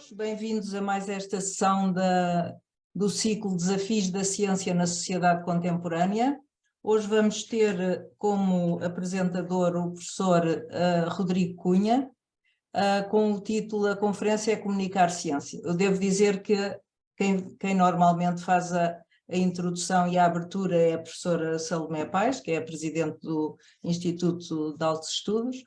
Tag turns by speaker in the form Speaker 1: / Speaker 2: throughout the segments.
Speaker 1: todos, bem-vindos a mais esta sessão do ciclo Desafios da Ciência na Sociedade Contemporânea. Hoje vamos ter como apresentador o professor Rodrigo Cunha, com o título A Conferência é Comunicar Ciência. Eu devo dizer que quem normalmente faz a introdução e a abertura é a professora Salomé Paes, que é a presidente do Instituto de Altos Estudos,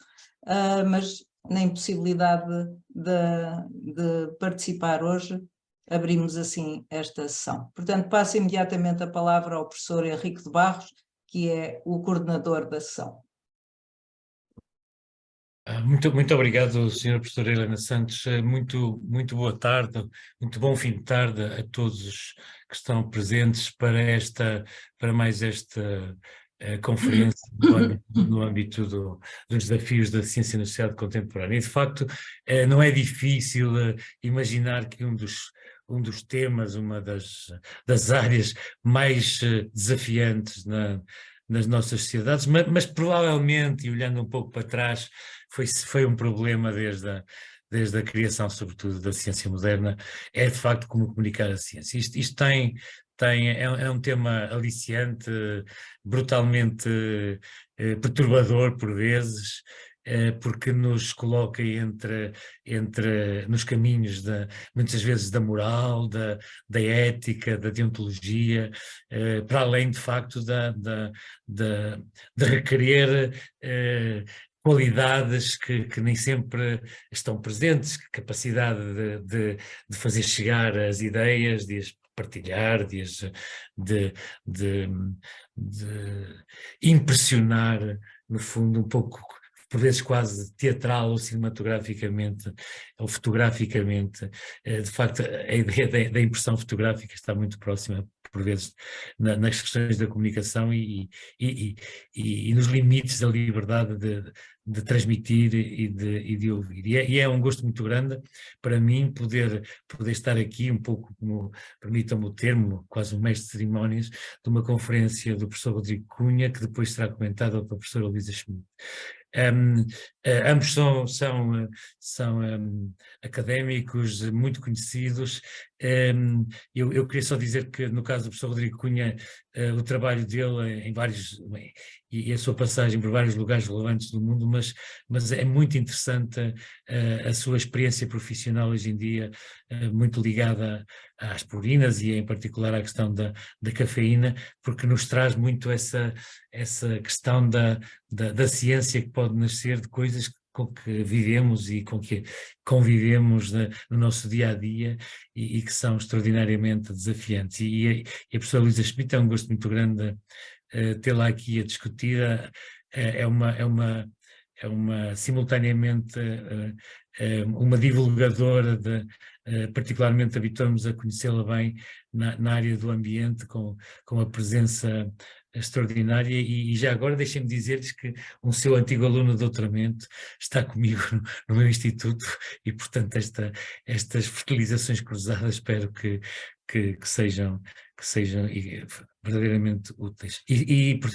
Speaker 1: mas na impossibilidade de participar hoje, abrimos assim esta sessão. Portanto, passo imediatamente a palavra ao professor Henrique de Barros, que é o coordenador da sessão.
Speaker 2: Muito obrigado, Sra. Professora Helena Santos. Muito boa tarde, muito bom fim de tarde a todos os que estão presentes para mais esta conferência no âmbito dos desafios da ciência na sociedade contemporânea. E, de facto, não é difícil imaginar que um dos temas, uma das áreas mais desafiantes nas nossas sociedades, mas provavelmente, e olhando um pouco para trás, foi um problema desde a criação, sobretudo, da ciência moderna, é de facto como comunicar a ciência. Isto é um tema aliciante, brutalmente perturbador por vezes, porque nos coloca nos caminhos muitas vezes da moral, da ética, da deontologia, para além de facto de requerer qualidades que nem sempre estão presentes, capacidade de fazer chegar as ideias, de as partilhar, de impressionar, no fundo, um pouco, por vezes quase teatral ou cinematograficamente ou fotograficamente. De facto, a ideia da impressão fotográfica está muito próxima, por vezes, nas questões da comunicação e nos limites da liberdade de transmitir e de ouvir. E é um gosto muito grande para mim poder estar aqui um pouco, como permitam-me o termo, quase um mestre de cerimónias, de uma conferência do professor Rodrigo Cunha, que depois será comentada pela professora Luísa Schmidt. Ambos são académicos muito conhecidos. Eu queria só dizer que, no caso do professor Rodrigo Cunha, o trabalho dele em vários, e a sua passagem por vários lugares relevantes do mundo, mas é muito interessante a sua experiência profissional hoje em dia, muito ligada às purinas e em particular à questão da cafeína, porque nos traz muito essa questão da ciência que pode nascer de coisas com que vivemos e com que convivemos no nosso dia-a-dia e que são extraordinariamente desafiantes. E a professora Luísa Schmidt, é um gosto muito grande tê-la aqui a discutir. É uma simultaneamente uma divulgadora particularmente habituamos a conhecê-la bem na área do ambiente, com a presença extraordinária, e já agora deixem-me dizer-lhes que um seu antigo aluno de doutoramento está comigo no meu instituto e, portanto, estas fertilizações cruzadas espero que sejam verdadeiramente úteis.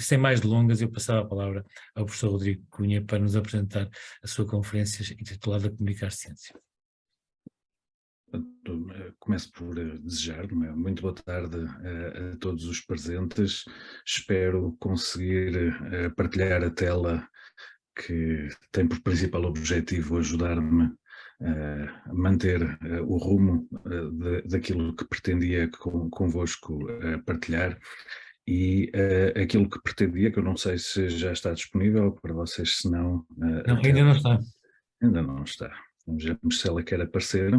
Speaker 2: Sem mais delongas, eu passava a palavra ao professor Rodrigo Cunha para nos apresentar a sua conferência intitulada Comunicar Ciência.
Speaker 3: Começo por desejar muito boa tarde a todos os presentes. Espero conseguir partilhar a tela, que tem por principal objetivo ajudar-me a manter o rumo daquilo que pretendia convosco partilhar, e aquilo que pretendia, que eu não sei se já está disponível para vocês, se não...
Speaker 2: Não, ainda não está.
Speaker 3: Ainda não está. Vamos ver se ela quer aparecer.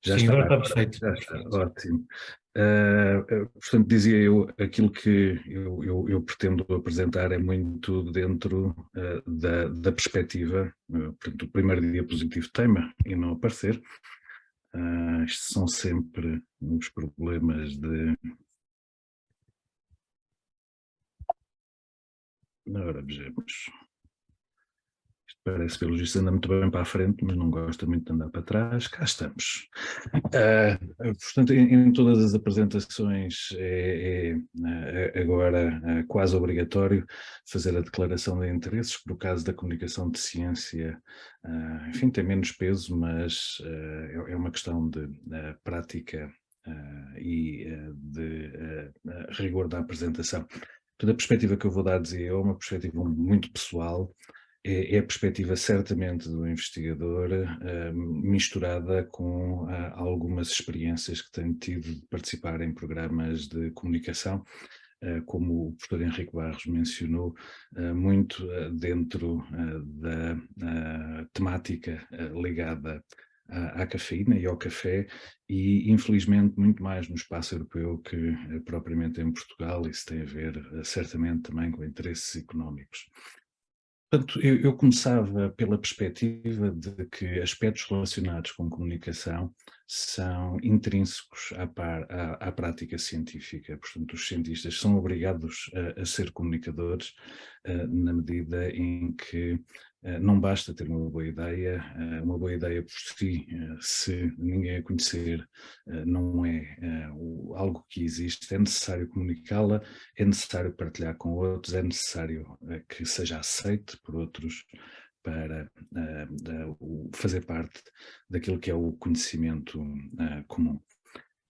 Speaker 3: Já
Speaker 2: Sim,
Speaker 3: está,
Speaker 2: agora está perfeito.
Speaker 3: Já está, ótimo. Portanto, dizia eu, aquilo que eu pretendo apresentar é muito dentro da perspectiva, portanto, o primeiro diapositivo tema e não aparecer. Estes são sempre os problemas de... Agora vejamos. parece pelo visto anda muito bem para a frente, mas não gosta muito de andar para trás. Cá estamos. Portanto, em todas as apresentações é agora quase obrigatório fazer a declaração de interesses. Por causa da comunicação de ciência, enfim, tem menos peso, mas é uma questão de prática e de rigor da apresentação. Toda a perspectiva que eu vou dar, dizia eu, é uma perspectiva muito pessoal, é a perspectiva certamente do investigador, misturada com algumas experiências que tenho tido de participar em programas de comunicação, como o professor Henrique Barros mencionou, muito dentro da temática ligada à cafeína e ao café, e infelizmente muito mais no espaço europeu que propriamente em Portugal. Isso tem a ver certamente também com interesses económicos. Portanto, eu começava pela perspectiva de que aspectos relacionados com comunicação são intrínsecos à prática científica. Portanto, os cientistas são obrigados a ser comunicadores na medida em que não basta ter uma boa ideia por si, se ninguém a conhecer, não é algo que existe. É necessário comunicá-la, é necessário partilhar com outros, é necessário que seja aceite por outros para fazer parte daquilo que é o conhecimento comum.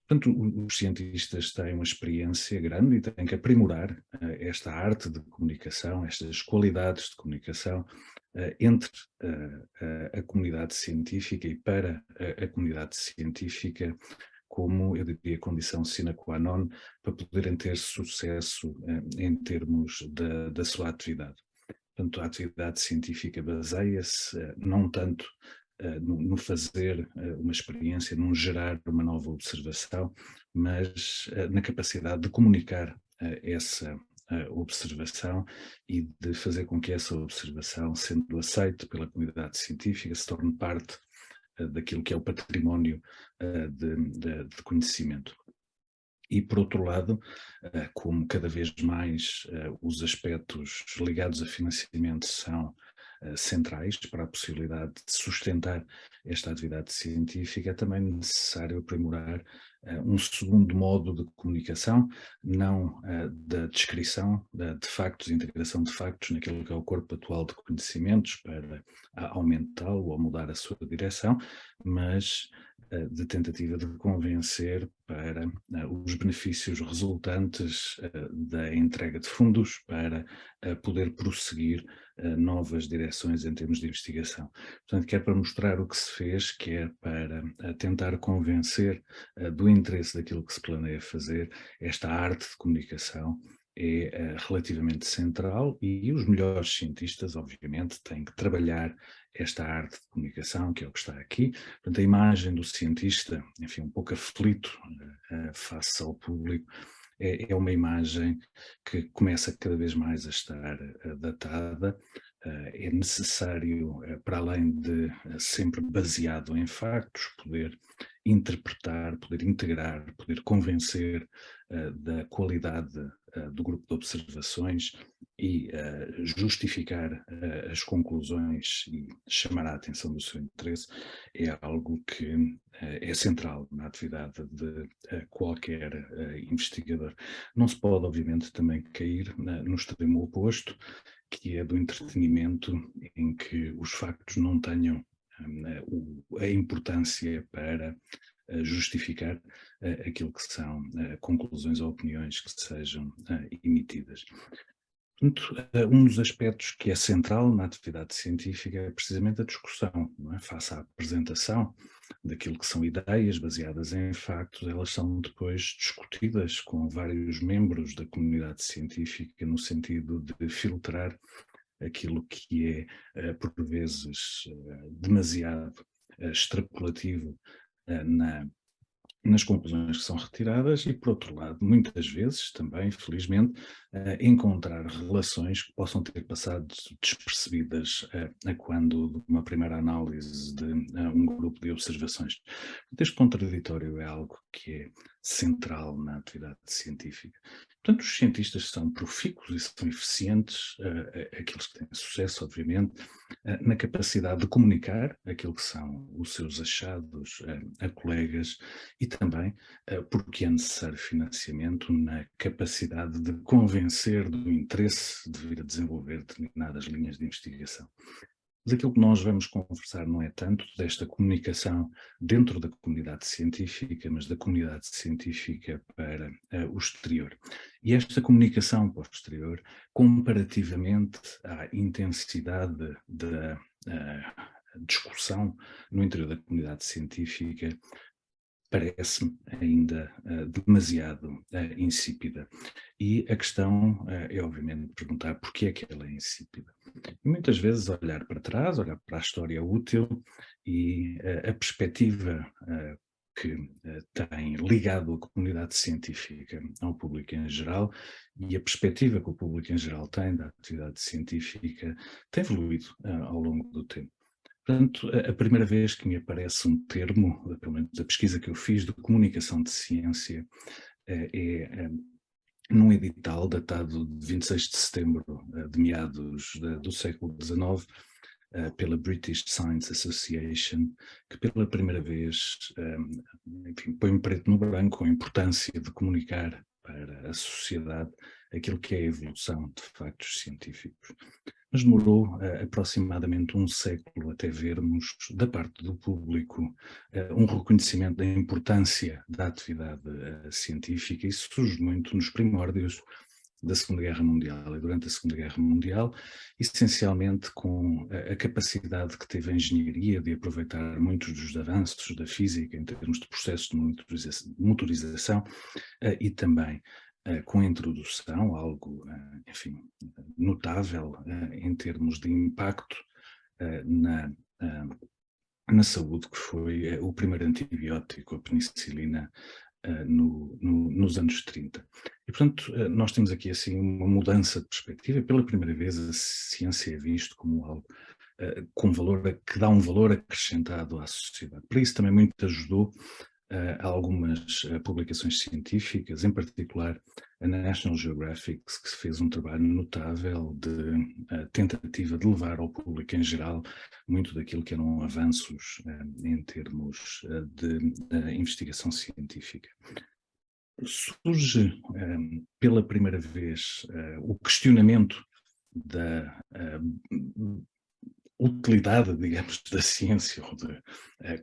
Speaker 3: Portanto, os cientistas têm uma experiência grande e têm que aprimorar esta arte de comunicação, estas qualidades de comunicação entre a comunidade científica e para a comunidade científica, como, eu diria, condição sine qua non para poderem ter sucesso em termos da sua atividade. Portanto, a atividade científica baseia-se não tanto no fazer uma experiência, num gerar uma nova observação, mas na capacidade de comunicar essa observação e de fazer com que essa observação, sendo aceita pela comunidade científica, se torne parte daquilo que é o património de conhecimento. E, por outro lado, como cada vez mais os aspectos ligados a financiamento são centrais para a possibilidade de sustentar esta atividade científica, é também necessário aprimorar um segundo modo de comunicação, não da descrição de factos, integração de factos naquilo que é o corpo atual de conhecimentos para aumentá-lo ou mudar a sua direção, mas de tentativa de convencer para os benefícios resultantes da entrega de fundos para poder prosseguir novas direções em termos de investigação. Portanto, quer para mostrar o que se fez, quer para tentar convencer do interesse daquilo que se planeia fazer, esta arte de comunicação é relativamente central, e os melhores cientistas, obviamente, têm que trabalhar esta arte de comunicação, que é o que está aqui. Portanto, a imagem do cientista, enfim, um pouco aflito face ao público, é uma imagem que começa cada vez mais a estar datada. É necessário, para além de sempre baseado em factos, poder interpretar, poder integrar, poder convencer da qualidade do grupo de observações e justificar as conclusões e chamar a atenção do seu interesse, é algo que é central na atividade de qualquer investigador. Não se pode, obviamente, também cair no extremo oposto, que é do entretenimento, em que os factos não tenham a importância para justificar aquilo que são conclusões ou opiniões que sejam emitidas. Portanto, um dos aspectos que é central na atividade científica é precisamente a discussão, não é? Face à apresentação daquilo que são ideias baseadas em factos, elas são depois discutidas com vários membros da comunidade científica no sentido de filtrar aquilo que é, por vezes, demasiado extrapolativo nas conclusões que são retiradas e, por outro lado, muitas vezes também, felizmente, encontrar relações que possam ter passado despercebidas quando de uma primeira análise de um grupo de observações. Este contraditório é algo que é central na atividade científica. Portanto, os cientistas são profícuos e são eficientes, aqueles que têm sucesso, obviamente, na capacidade de comunicar aquilo que são os seus achados a colegas e também, porque é necessário financiamento, na capacidade de convencer do interesse de vir a desenvolver determinadas linhas de investigação. Mas aquilo que nós vamos conversar não é tanto desta comunicação dentro da comunidade científica, mas da comunidade científica para o exterior. E esta comunicação para o exterior, comparativamente à intensidade da discussão no interior da comunidade científica, parece-me ainda demasiado insípida. E a questão é, obviamente, perguntar porquê é que ela é insípida. E muitas vezes olhar para trás, olhar para a história útil e a perspectiva que tem ligado a comunidade científica ao público em geral e a perspectiva que o público em geral tem da atividade científica tem evoluído ao longo do tempo. Portanto, a primeira vez que me aparece um termo, pelo menos da pesquisa que eu fiz, de comunicação de ciência, é num edital datado de 26 de setembro de meados do século XIX, pela British Science Association, que pela primeira vez, enfim, põe preto no branco a importância de comunicar para a sociedade aquilo que é a evolução de factos científicos. Mas demorou aproximadamente um século até vermos, da parte do público, um reconhecimento da importância da atividade científica. Isso surge muito nos primórdios da Segunda Guerra Mundial e durante a Segunda Guerra Mundial, essencialmente com a capacidade que teve a engenharia de aproveitar muitos dos avanços da física em termos de processos de motorização e também com a introdução, algo, enfim, notável em termos de impacto na saúde, que foi o primeiro antibiótico, a penicilina, nos anos 30. E, portanto, nós temos aqui assim uma mudança de perspectiva. Pela primeira vez a ciência é visto como algo com valor, que dá um valor acrescentado à sociedade. Para isso também muito ajudou algumas publicações científicas, em particular a National Geographic, que fez um trabalho notável de tentativa de levar ao público em geral muito daquilo que eram avanços em termos de investigação científica. Surge pela primeira vez o questionamento da utilidade, digamos, da ciência, ou de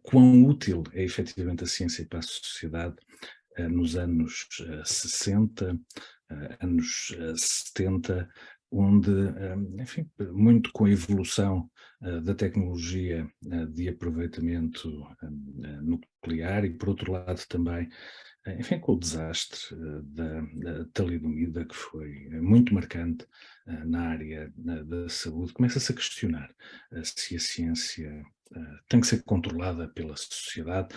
Speaker 3: quão útil é efetivamente a ciência para a sociedade nos anos 60, anos 70, onde, enfim, muito com a evolução da tecnologia de aproveitamento nuclear e, por outro lado, também, enfim, com o desastre da talidomida, que foi muito marcante na área da saúde, começa-se a questionar se a ciência tem que ser controlada pela sociedade.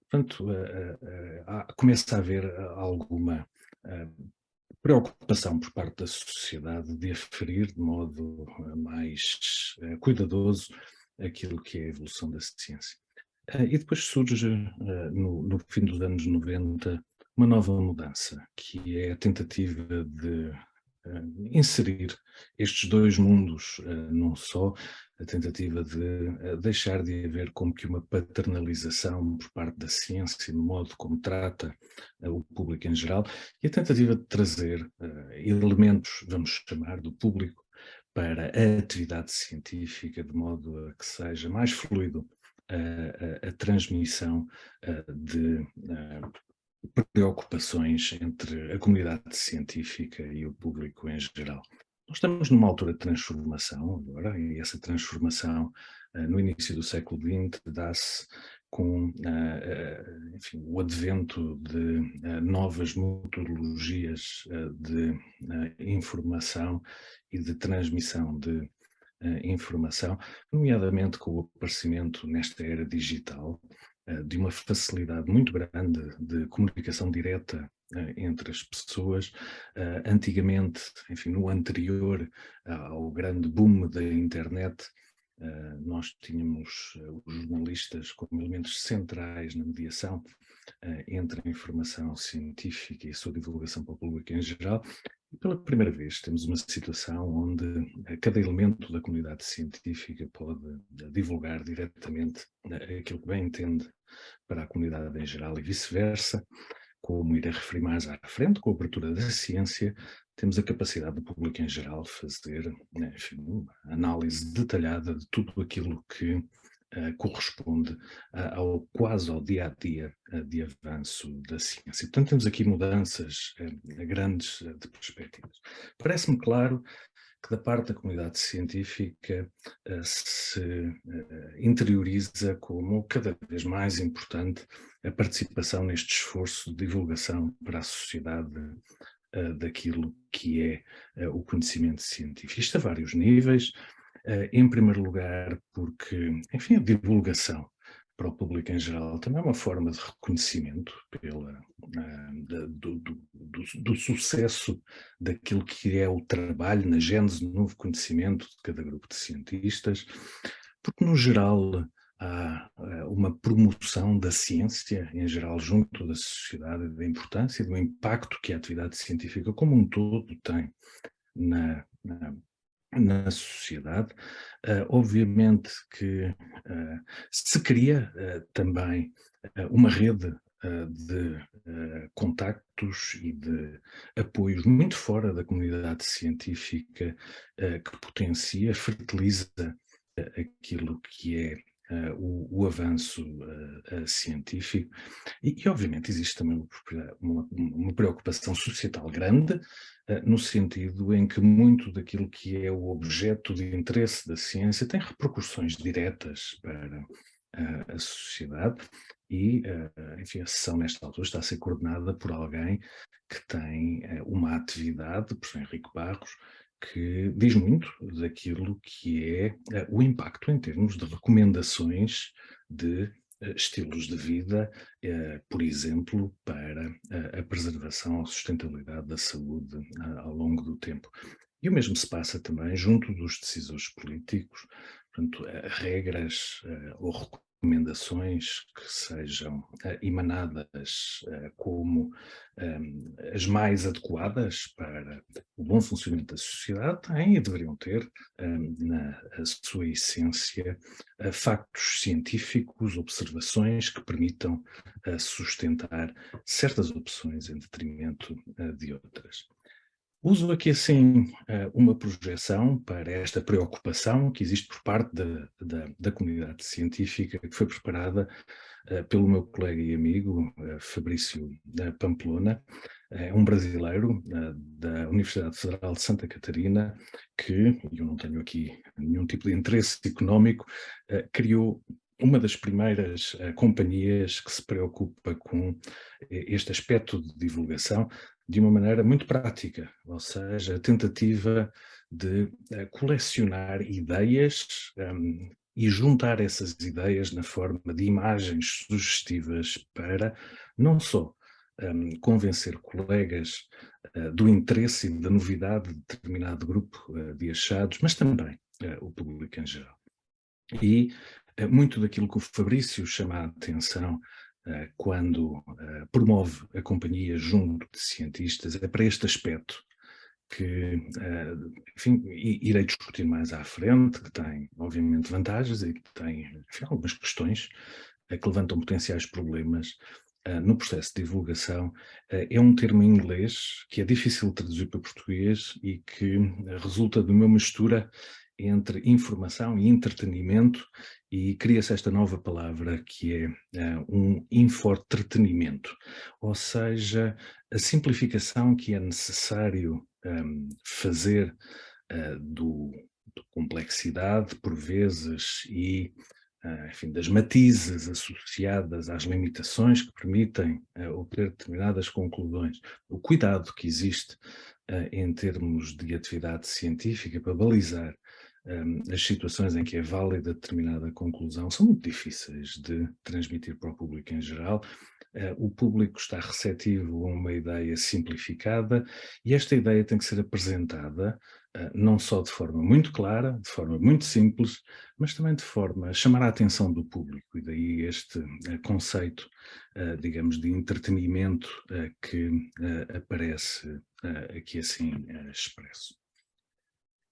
Speaker 3: Portanto, começa a haver alguma preocupação por parte da sociedade de aferir de modo mais cuidadoso aquilo que é a evolução da ciência. E depois surge, no fim dos anos 90, uma nova mudança, que é a tentativa de inserir estes dois mundos num só, a tentativa de deixar de haver como que uma paternalização por parte da ciência no modo como trata o público em geral, e a tentativa de trazer elementos, vamos chamar, do público para a atividade científica, de modo a que seja mais fluido a transmissão de preocupações entre a comunidade científica e o público em geral. Nós estamos numa altura de transformação agora, e essa transformação no início do século XX dá-se com enfim, o advento de novas metodologias de informação e de transmissão de informação, nomeadamente com o aparecimento nesta era digital de uma facilidade muito grande de comunicação direta entre as pessoas. Antigamente, enfim, no anterior ao grande boom da internet, nós tínhamos os jornalistas como elementos centrais na mediação entre a informação científica e a sua divulgação para o público em geral. E pela primeira vez temos uma situação onde cada elemento da comunidade científica pode divulgar diretamente aquilo que bem entende para a comunidade em geral e vice-versa. Como irei referir mais à frente, com a abertura da ciência, temos a capacidade do público em geral fazer, enfim, uma análise detalhada de tudo aquilo que corresponde quase ao dia-a-dia de avanço da ciência. Portanto, temos aqui mudanças grandes de perspectivas. Parece-me claro que da parte da comunidade científica se interioriza como cada vez mais importante a participação neste esforço de divulgação para a sociedade daquilo que é o conhecimento científico. Isto a vários níveis. Em primeiro lugar, porque, enfim, a divulgação para o público em geral também é uma forma de reconhecimento do sucesso daquilo que é o trabalho na gênese do novo conhecimento de cada grupo de cientistas, porque no geral há uma promoção da ciência em geral junto da sociedade, da importância e do impacto que a atividade científica como um todo tem na sociedade. Obviamente que se cria também uma rede de contactos e de apoios muito fora da comunidade científica que potencia, fertiliza aquilo que é o avanço científico e obviamente existe também uma preocupação societal grande no sentido em que muito daquilo que é o objeto de interesse da ciência tem repercussões diretas para a sociedade e, enfim, a sessão nesta altura está a ser coordenada por alguém que tem uma atividade, o professor Henrique Barros, que diz muito daquilo que é o impacto em termos de recomendações de estilos de vida, por exemplo, para a preservação ou sustentabilidade da saúde ao longo do tempo. E o mesmo se passa também junto dos decisores políticos, portanto, regras ou recomendações que sejam emanadas como as mais adequadas para o bom funcionamento da sociedade têm e deveriam ter na sua essência factos científicos, observações que permitam sustentar certas opções em detrimento de outras. Uso aqui, assim, uma projeção para esta preocupação que existe por parte da comunidade científica, que foi preparada pelo meu colega e amigo Fabrício Pamplona, um brasileiro da Universidade Federal de Santa Catarina, que, eu não tenho aqui nenhum tipo de interesse económico, criou uma das primeiras companhias que se preocupa com este aspecto de divulgação de uma maneira muito prática, ou seja, a tentativa de colecionar ideias e juntar essas ideias na forma de imagens sugestivas para não só convencer colegas do interesse e da novidade de determinado grupo de achados, mas também o público em geral. E muito daquilo que o Fabrício chama a atenção quando promove a companhia junto de cientistas é para este aspecto que, enfim, irei discutir mais à frente, que tem, obviamente, vantagens e que tem, enfim, algumas questões que levantam potenciais problemas no processo de divulgação. É um termo em inglês que é difícil de traduzir para português e que resulta de uma mistura entre informação e entretenimento, e cria-se esta nova palavra que é um infotretenimento, ou seja, a simplificação que é necessário fazer do complexidade, por vezes, e enfim, das matizes associadas às limitações que permitem obter determinadas conclusões. O cuidado que existe em termos de atividade científica para balizar as situações em que é válida determinada conclusão são muito difíceis de transmitir para o público em geral, o público está receptivo a uma ideia simplificada e esta ideia tem que ser apresentada não só de forma muito clara, de forma muito simples, mas também de forma a chamar a atenção do público, e daí este conceito, digamos, de entretenimento que aparece aqui assim expresso.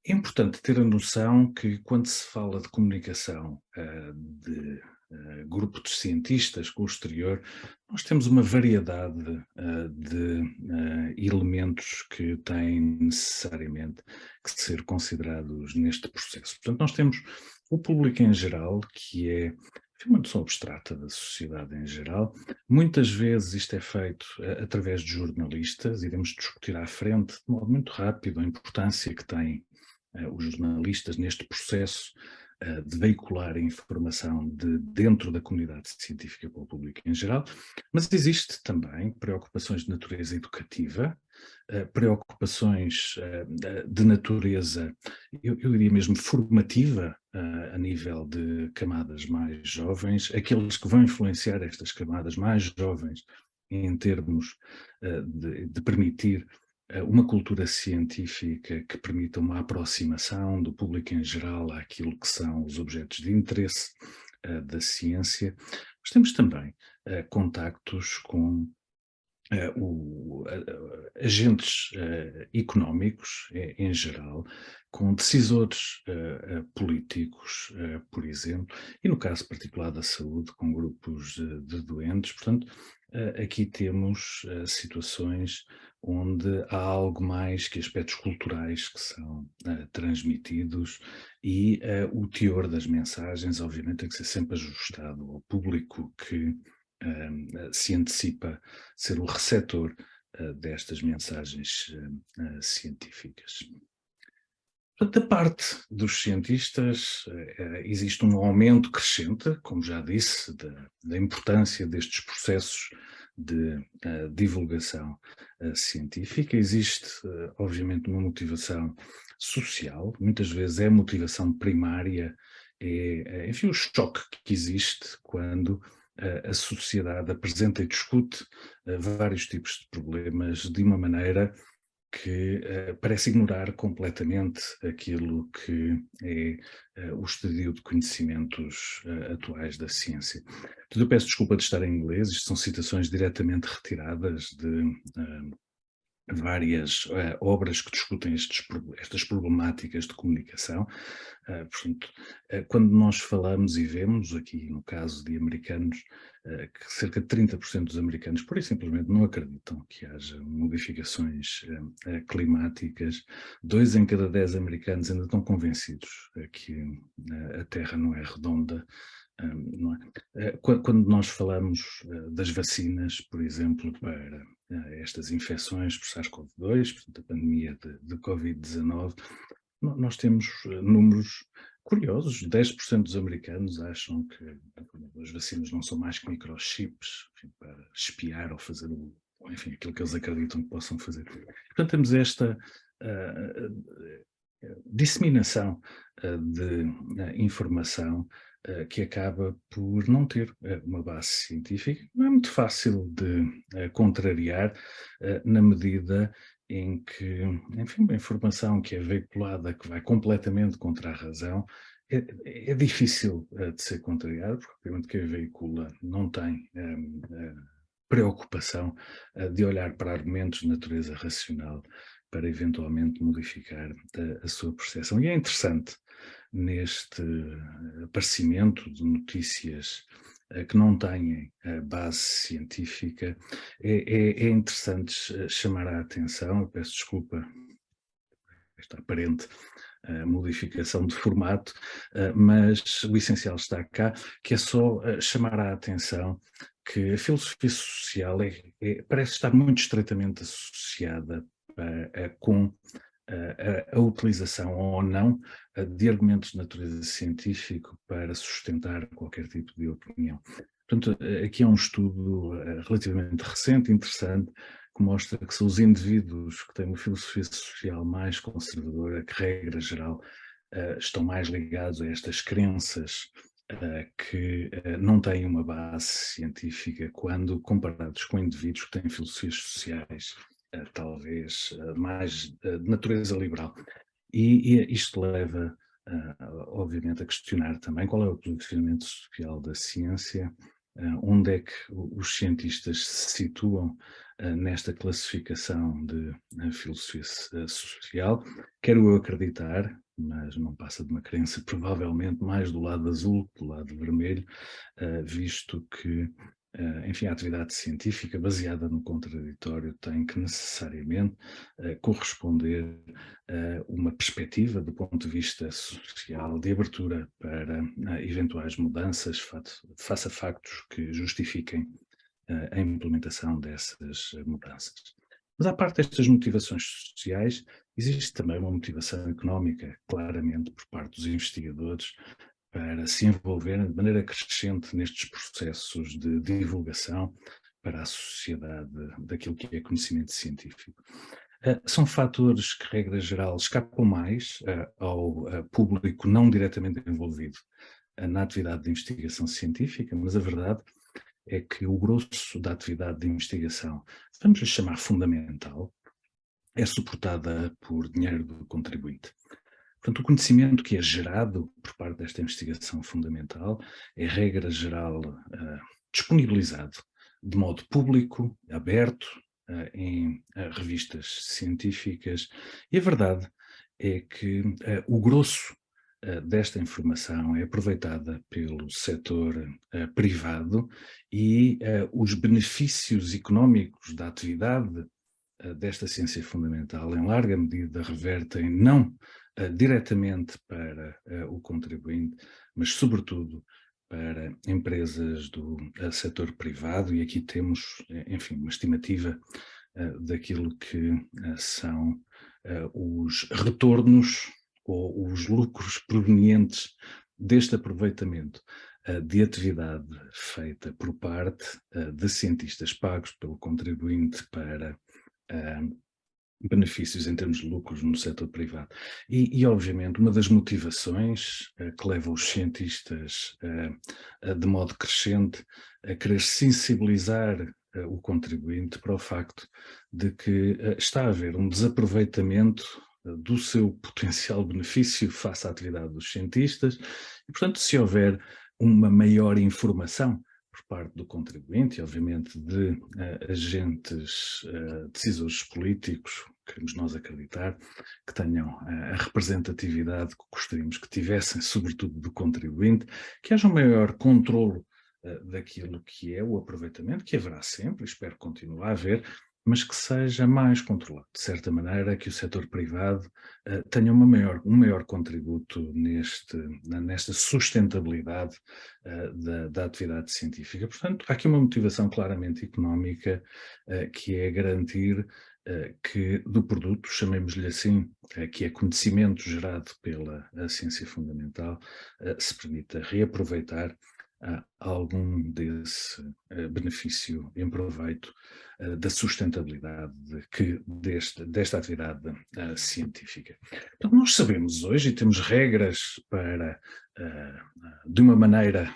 Speaker 3: É importante ter a noção que quando se fala de comunicação de grupo de cientistas com o exterior, nós temos uma variedade de elementos que têm necessariamente que ser considerados neste processo. Portanto, nós temos o público em geral, que é uma noção abstrata da sociedade em geral. Muitas vezes isto é feito através de jornalistas, iremos discutir à frente, de modo muito rápido, a importância que têm os jornalistas neste processo de veicular a informação de dentro da comunidade científica para o público em geral, mas existe também preocupações de natureza educativa, preocupações de natureza, eu diria mesmo formativa, a nível de camadas mais jovens, aqueles que vão influenciar estas camadas mais jovens em termos de permitir uma cultura científica que permita uma aproximação do público em geral àquilo que são os objetos de interesse da ciência. Mas temos também contactos com agentes económicos em geral, com decisores políticos, por exemplo, e no caso particular da saúde, com grupos de doentes. Portanto, aqui temos situações onde há algo mais que aspectos culturais que são transmitidos e o teor das mensagens, obviamente, tem que ser sempre ajustado ao público que se antecipa ser o receptor destas mensagens científicas. Portanto, da parte dos cientistas, existe um aumento crescente, como já disse, da importância destes processos de divulgação científica. Existe, obviamente, uma motivação social, muitas vezes é a motivação primária, enfim, o choque que existe quando a sociedade apresenta e discute vários tipos de problemas de uma maneira que parece ignorar completamente aquilo que é o estadio de conhecimentos atuais da ciência. Portanto, eu peço desculpa de estar em inglês, isto são citações diretamente retiradas de várias obras que discutem estas problemáticas de comunicação. Portanto, quando nós falamos e vemos, aqui no caso de americanos, que cerca de 30% dos americanos, por isso simplesmente não acreditam que haja modificações climáticas, 2 em cada 10 americanos ainda estão convencidos que a Terra não é redonda. Não é? Quando nós falamos das vacinas, por exemplo, para estas infecções por SARS-CoV-2, portanto, a pandemia de Covid-19, nós temos números curiosos. 10% dos americanos acham que as vacinas não são mais que microchips, enfim, para espiar ou fazer enfim, aquilo que eles acreditam que possam fazer. Portanto, temos esta disseminação de informação que acaba por não ter uma base científica. Não é muito fácil de contrariar na medida em que, enfim, uma informação que é veiculada, que vai completamente contra a razão, é difícil de ser contrariada, porque obviamente quem veicula não tem preocupação de olhar para argumentos de natureza racional para eventualmente modificar a sua percepção. E é interessante, neste aparecimento de notícias que não têm base científica, é interessante chamar a atenção, eu peço desculpa esta aparente modificação de formato, mas o essencial está cá, que é só chamar a atenção que a filosofia social parece estar muito estreitamente associada com a utilização ou não de argumentos de natureza científica para sustentar qualquer tipo de opinião. Portanto, aqui é um estudo relativamente recente, interessante, que mostra que são os indivíduos que têm uma filosofia social mais conservadora, que, regra geral, estão mais ligados a estas crenças que não têm uma base científica quando comparados com indivíduos que têm filosofias sociais, talvez mais de natureza liberal. E isto leva, obviamente, a questionar também qual é o posicionamento social da ciência, onde é que os cientistas se situam nesta classificação de filosofia social. Quero eu acreditar, mas não passa de uma crença, provavelmente mais do lado azul que do lado vermelho, visto que, enfim, a atividade científica baseada no contraditório tem que necessariamente corresponder a uma perspectiva do ponto de vista social de abertura para eventuais mudanças face a factos que justifiquem a implementação dessas mudanças. Mas à parte destas motivações sociais, existe também uma motivação económica, claramente, por parte dos investigadores, para se envolverem de maneira crescente nestes processos de divulgação para a sociedade daquilo que é conhecimento científico. São fatores que, regra geral, escapam mais ao público não diretamente envolvido na atividade de investigação científica, mas a verdade é que o grosso da atividade de investigação, vamos lhe chamar fundamental, é suportada por dinheiro do contribuinte. Portanto, o conhecimento que é gerado por parte desta investigação fundamental é, regra geral, disponibilizado de modo público, aberto, em revistas científicas, e a verdade é que o grosso desta informação é aproveitada pelo setor privado e os benefícios económicos da atividade desta ciência fundamental, em larga medida, revertem não diretamente para o contribuinte, mas sobretudo para empresas do setor privado, e aqui temos, enfim, uma estimativa daquilo que são os retornos ou os lucros provenientes deste aproveitamento de atividade feita por parte de cientistas pagos pelo contribuinte para benefícios em termos de lucros no setor privado. E obviamente, uma das motivações que leva os cientistas de modo crescente a querer sensibilizar o contribuinte para o facto de que está a haver um desaproveitamento do seu potencial benefício face à atividade dos cientistas, e portanto, se houver uma maior informação por parte do contribuinte e obviamente de agentes decisores políticos, queremos nós acreditar, que tenham a representatividade que gostaríamos que tivessem, sobretudo do contribuinte, que haja um maior controlo daquilo que é o aproveitamento, que haverá sempre, espero continuar a haver, mas que seja mais controlado, de certa maneira que o setor privado tenha um maior contributo nesta sustentabilidade da atividade científica. Portanto, há aqui uma motivação claramente económica que é garantir que do produto, chamemos-lhe assim, que é conhecimento gerado pela ciência fundamental, se permita reaproveitar algum desse benefício em proveito da sustentabilidade desta atividade científica. Então, nós sabemos hoje e temos regras para, de uma maneira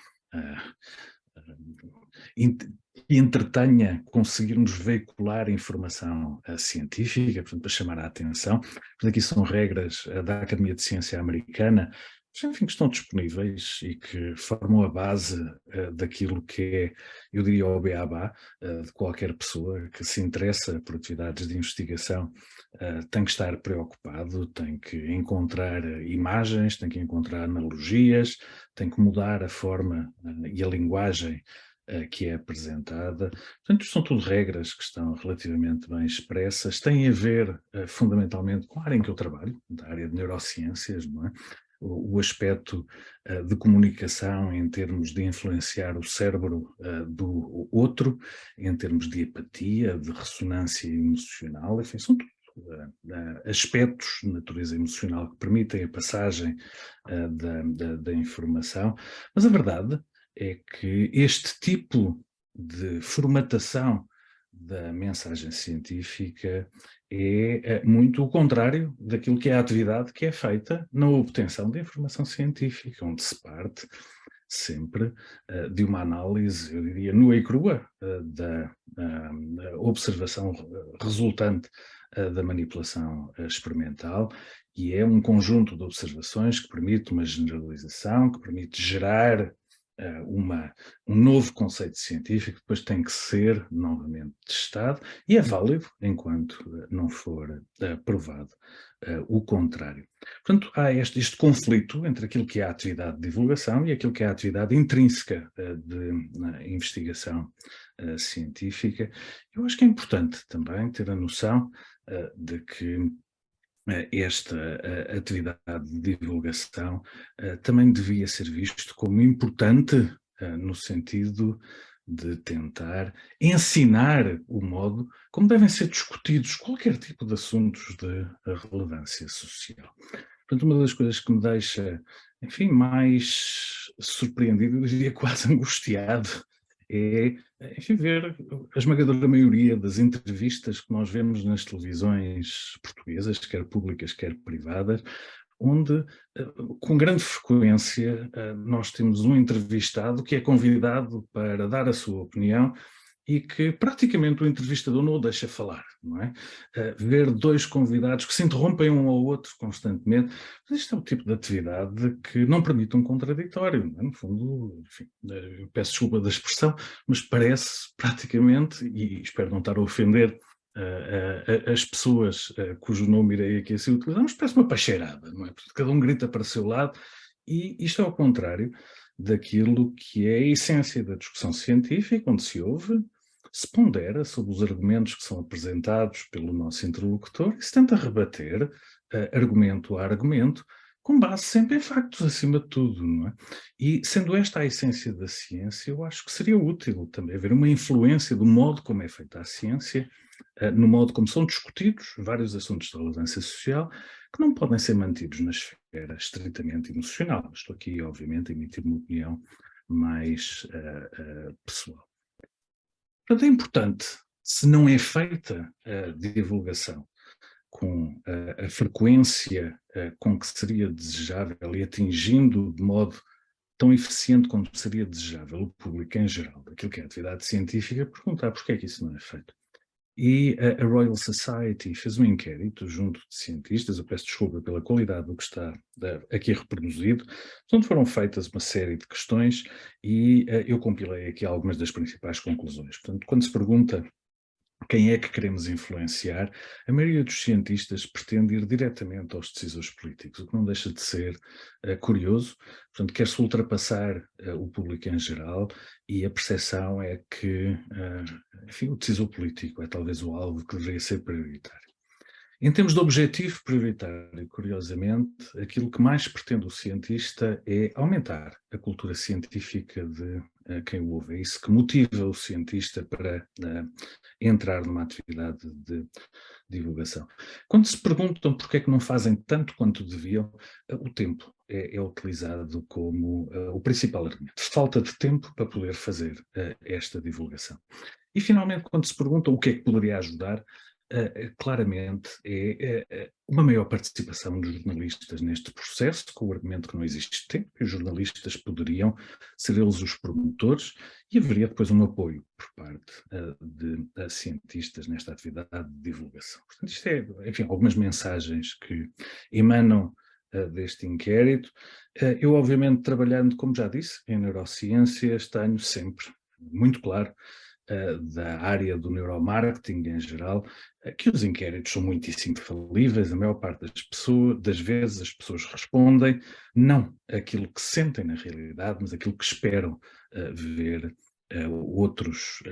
Speaker 3: que entretenha, conseguirmos veicular informação científica, portanto, para chamar a atenção. Portanto, aqui são regras da Academia de Ciência Americana, enfim, que estão disponíveis e que formam a base daquilo que é, eu diria, o beabá de qualquer pessoa que se interessa por atividades de investigação. Tem que estar preocupado, tem que encontrar imagens, tem que encontrar analogias, tem que mudar a forma e a linguagem que é apresentada. Portanto, são tudo regras que estão relativamente bem expressas, têm a ver fundamentalmente com a área em que eu trabalho, da área de neurociências, não é? O aspecto de comunicação em termos de influenciar o cérebro do outro, em termos de empatia, de ressonância emocional, enfim, são tudo aspectos de natureza emocional que permitem a passagem da informação, mas a verdade é que este tipo de formatação da mensagem científica é muito o contrário daquilo que é a atividade que é feita na obtenção de informação científica, onde se parte sempre de uma análise, eu diria, nua e crua da observação resultante da manipulação experimental, e é um conjunto de observações que permite uma generalização, que permite gerar um novo conceito científico, depois tem que ser novamente testado, e é válido enquanto não for provado o contrário. Portanto, há este conflito entre aquilo que é a atividade de divulgação e aquilo que é a atividade intrínseca de investigação científica. Eu acho que é importante também ter a noção de que esta atividade de divulgação também devia ser visto como importante no sentido de tentar ensinar o modo como devem ser discutidos qualquer tipo de assuntos de relevância social. Portanto, uma das coisas que me deixa, enfim, mais surpreendido, eu diria quase angustiado, é, enfim, ver a esmagadora maioria das entrevistas que nós vemos nas televisões portuguesas, quer públicas, quer privadas, onde, com grande frequência, nós temos um entrevistado que é convidado para dar a sua opinião e que praticamente o entrevistador não o deixa falar, não é? Ver dois convidados que se interrompem um ao outro constantemente, mas isto é o tipo de atividade que não permite um contraditório, não é? No fundo, enfim, eu peço desculpa da expressão, mas parece praticamente, e espero não estar a ofender as pessoas cujo nome irei aqui assim utilizar, mas parece uma pacheirada, não é? Porque cada um grita para o seu lado, e isto é ao contrário daquilo que é a essência da discussão científica, onde se ouve, se pondera sobre os argumentos que são apresentados pelo nosso interlocutor e se tenta rebater, argumento a argumento, com base sempre em factos, acima de tudo, não é? E sendo esta a essência da ciência, eu acho que seria útil também haver uma influência do modo como é feita a ciência, no modo como são discutidos vários assuntos de relevância social, que não podem ser mantidos na esfera estritamente emocional. Estou aqui, obviamente, a emitir uma opinião mais pessoal. Portanto, é importante, se não é feita a divulgação com a frequência com que seria desejável e atingindo de modo tão eficiente como seria desejável o público em geral, daquilo que é a atividade científica, perguntar porquê é que isso não é feito. E a Royal Society fez um inquérito junto de cientistas, eu peço desculpa pela qualidade do que está aqui reproduzido, onde foram feitas uma série de questões e eu compilei aqui algumas das principais conclusões. Portanto, quando se pergunta quem é que queremos influenciar, a maioria dos cientistas pretende ir diretamente aos decisores políticos, o que não deixa de ser curioso. Portanto, quer-se ultrapassar o público em geral e a percepção é que, enfim, o decisor político é talvez o alvo que deveria ser prioritário. Em termos de objetivo prioritário, curiosamente, aquilo que mais pretende o cientista é aumentar a cultura científica de quem o ouve. É isso que motiva o cientista para entrar numa atividade de divulgação. Quando se perguntam porque é que não fazem tanto quanto deviam, o tempo é utilizado como o principal argumento. Falta de tempo para poder fazer esta divulgação. E, finalmente, quando se perguntam o que é que poderia ajudar, claramente é uma maior participação dos jornalistas neste processo, com o argumento que não existe tempo, e os jornalistas poderiam ser eles os promotores, e haveria depois um apoio por parte de cientistas nesta atividade de divulgação. Portanto, isto é, enfim, algumas mensagens que emanam deste inquérito. Eu, obviamente, trabalhando, como já disse, em neurociências, tenho sempre muito claro da área do neuromarketing em geral, que os inquéritos são muitíssimo falíveis. A maior parte das vezes as pessoas respondem não aquilo que sentem na realidade, mas aquilo que esperam ver outros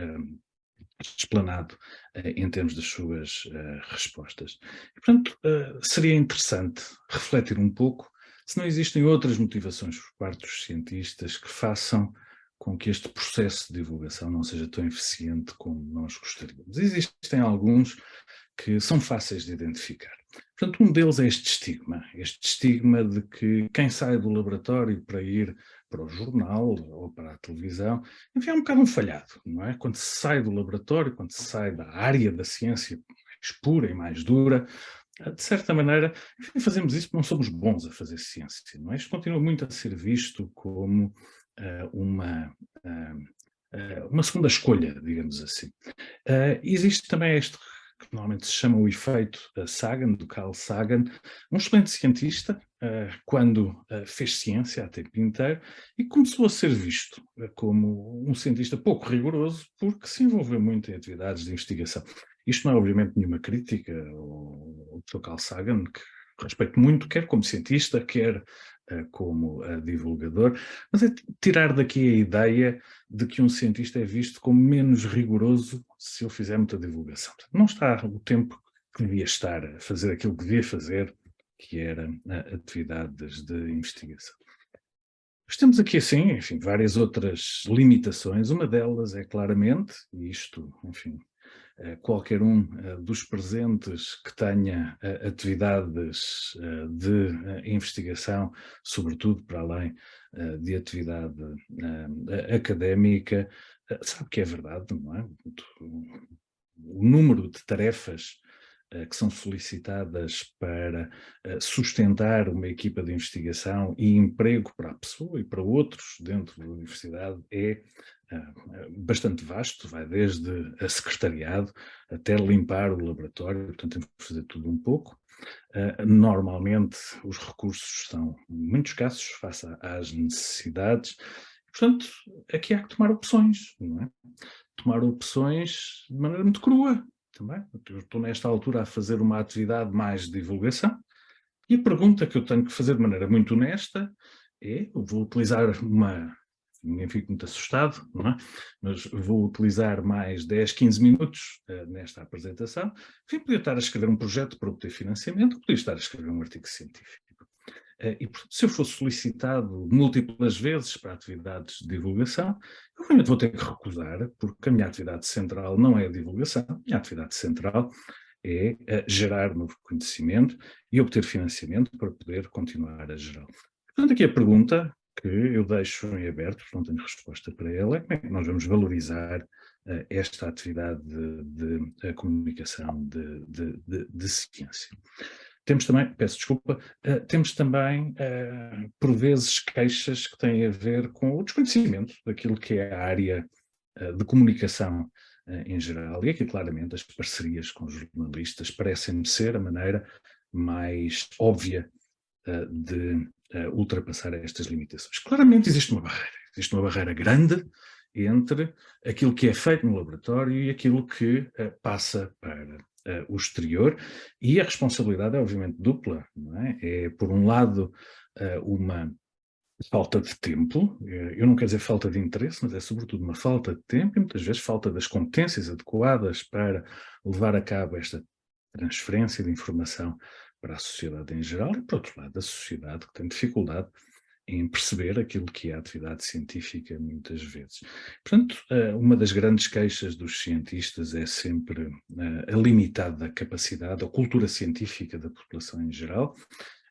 Speaker 3: explanado em termos das suas respostas. E, portanto, seria interessante refletir um pouco se não existem outras motivações por parte dos cientistas que façam com que este processo de divulgação não seja tão eficiente como nós gostaríamos. Existem alguns que são fáceis de identificar. Portanto, um deles é este estigma de que quem sai do laboratório para ir para o jornal ou para a televisão, enfim, é um bocado um falhado, não é? Quando se sai do laboratório, quando se sai da área da ciência mais pura e mais dura, de certa maneira, enfim, fazemos isso porque não somos bons a fazer ciência, não é? Isto continua muito a ser visto como uma segunda escolha, digamos assim. Existe também este que normalmente se chama o efeito Sagan, do Carl Sagan, um excelente cientista, quando fez ciência a tempo inteiro, e começou a ser visto como um cientista pouco rigoroso, porque se envolveu muito em atividades de investigação. Isto não é obviamente nenhuma crítica ao Dr. Carl Sagan, que respeito muito, quer como cientista, quer como divulgador, mas é tirar daqui a ideia de que um cientista é visto como menos rigoroso se ele fizer muita divulgação. Não está o tempo que devia estar a fazer aquilo que devia fazer, que era atividades de investigação. Mas temos aqui, assim, enfim, várias outras limitações. Uma delas é claramente, e isto, enfim, qualquer um dos presentes que tenha atividades de investigação, sobretudo para além de atividade académica, sabe que é verdade, não é? O número de tarefas que são solicitadas para sustentar uma equipa de investigação e emprego para a pessoa e para outros dentro da universidade é bastante vasto, vai desde a secretariado até limpar o laboratório, portanto temos que fazer tudo um pouco. Normalmente os recursos são muito escassos face às necessidades, portanto aqui há que tomar opções, não é? Tomar opções de maneira muito crua também. Eu estou nesta altura a fazer uma atividade mais de divulgação e a pergunta que eu tenho que fazer de maneira muito honesta é, eu vou utilizar ninguém fica muito assustado, não é? Mas vou utilizar mais 10, 15 minutos nesta apresentação. Enfim, podia estar a escrever um projeto para obter financiamento, podia estar a escrever um artigo científico. E se eu fosse solicitado múltiplas vezes para atividades de divulgação, eu realmente vou ter que recusar, porque a minha atividade central não é a divulgação, a minha atividade central é gerar novo conhecimento e obter financiamento para poder continuar a gerar. Portanto, aqui a pergunta que eu deixo em aberto, porque não tenho resposta para ela, é como é que nós vamos valorizar esta atividade de comunicação de ciência. Temos também, peço desculpa, temos também, por vezes, queixas que têm a ver com o desconhecimento daquilo que é a área de comunicação em geral. E aqui, claramente, as parcerias com os jornalistas parecem-me ser a maneira mais óbvia de ultrapassar estas limitações. Claramente existe uma barreira grande entre aquilo que é feito no laboratório e aquilo que passa para o exterior, e a responsabilidade é obviamente dupla, não é? É, por um lado, uma falta de tempo, eu não quero dizer falta de interesse, mas é sobretudo uma falta de tempo e muitas vezes falta das competências adequadas para levar a cabo esta transferência de informação para a sociedade em geral, e por outro lado a sociedade que tem dificuldade em perceber aquilo que é a atividade científica muitas vezes. Portanto, uma das grandes queixas dos cientistas é sempre a limitada capacidade, a cultura científica da população em geral,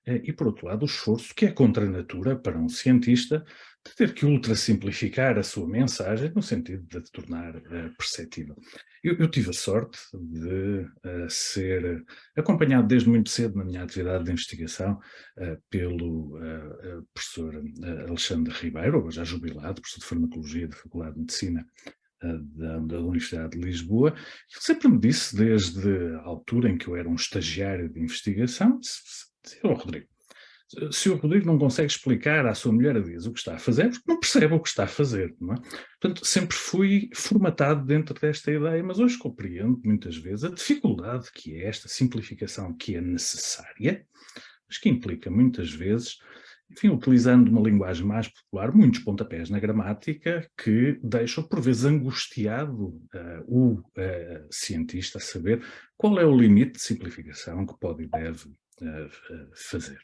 Speaker 3: e por outro lado o esforço que é contra a natura para um cientista de ter que ultrasimplificar a sua mensagem no sentido de a tornar perceptível. Eu tive a sorte de ser acompanhado desde muito cedo na minha atividade de investigação pelo professor Alexandre Ribeiro, já jubilado, professor de farmacologia da Faculdade de Medicina da Universidade de Lisboa. Ele sempre me disse, desde a altura em que eu era um estagiário de investigação, Rodrigo, se o Rodrigo não consegue explicar à sua mulher a Dias o que está a fazer, porque não percebe o que está a fazer, não é? Portanto, sempre fui formatado dentro desta ideia, mas hoje compreendo muitas vezes a dificuldade que é esta simplificação que é necessária, mas que implica muitas vezes, enfim, utilizando uma linguagem mais popular, muitos pontapés na gramática que deixam por vezes angustiado o cientista a saber qual é o limite de simplificação que pode e deve fazer.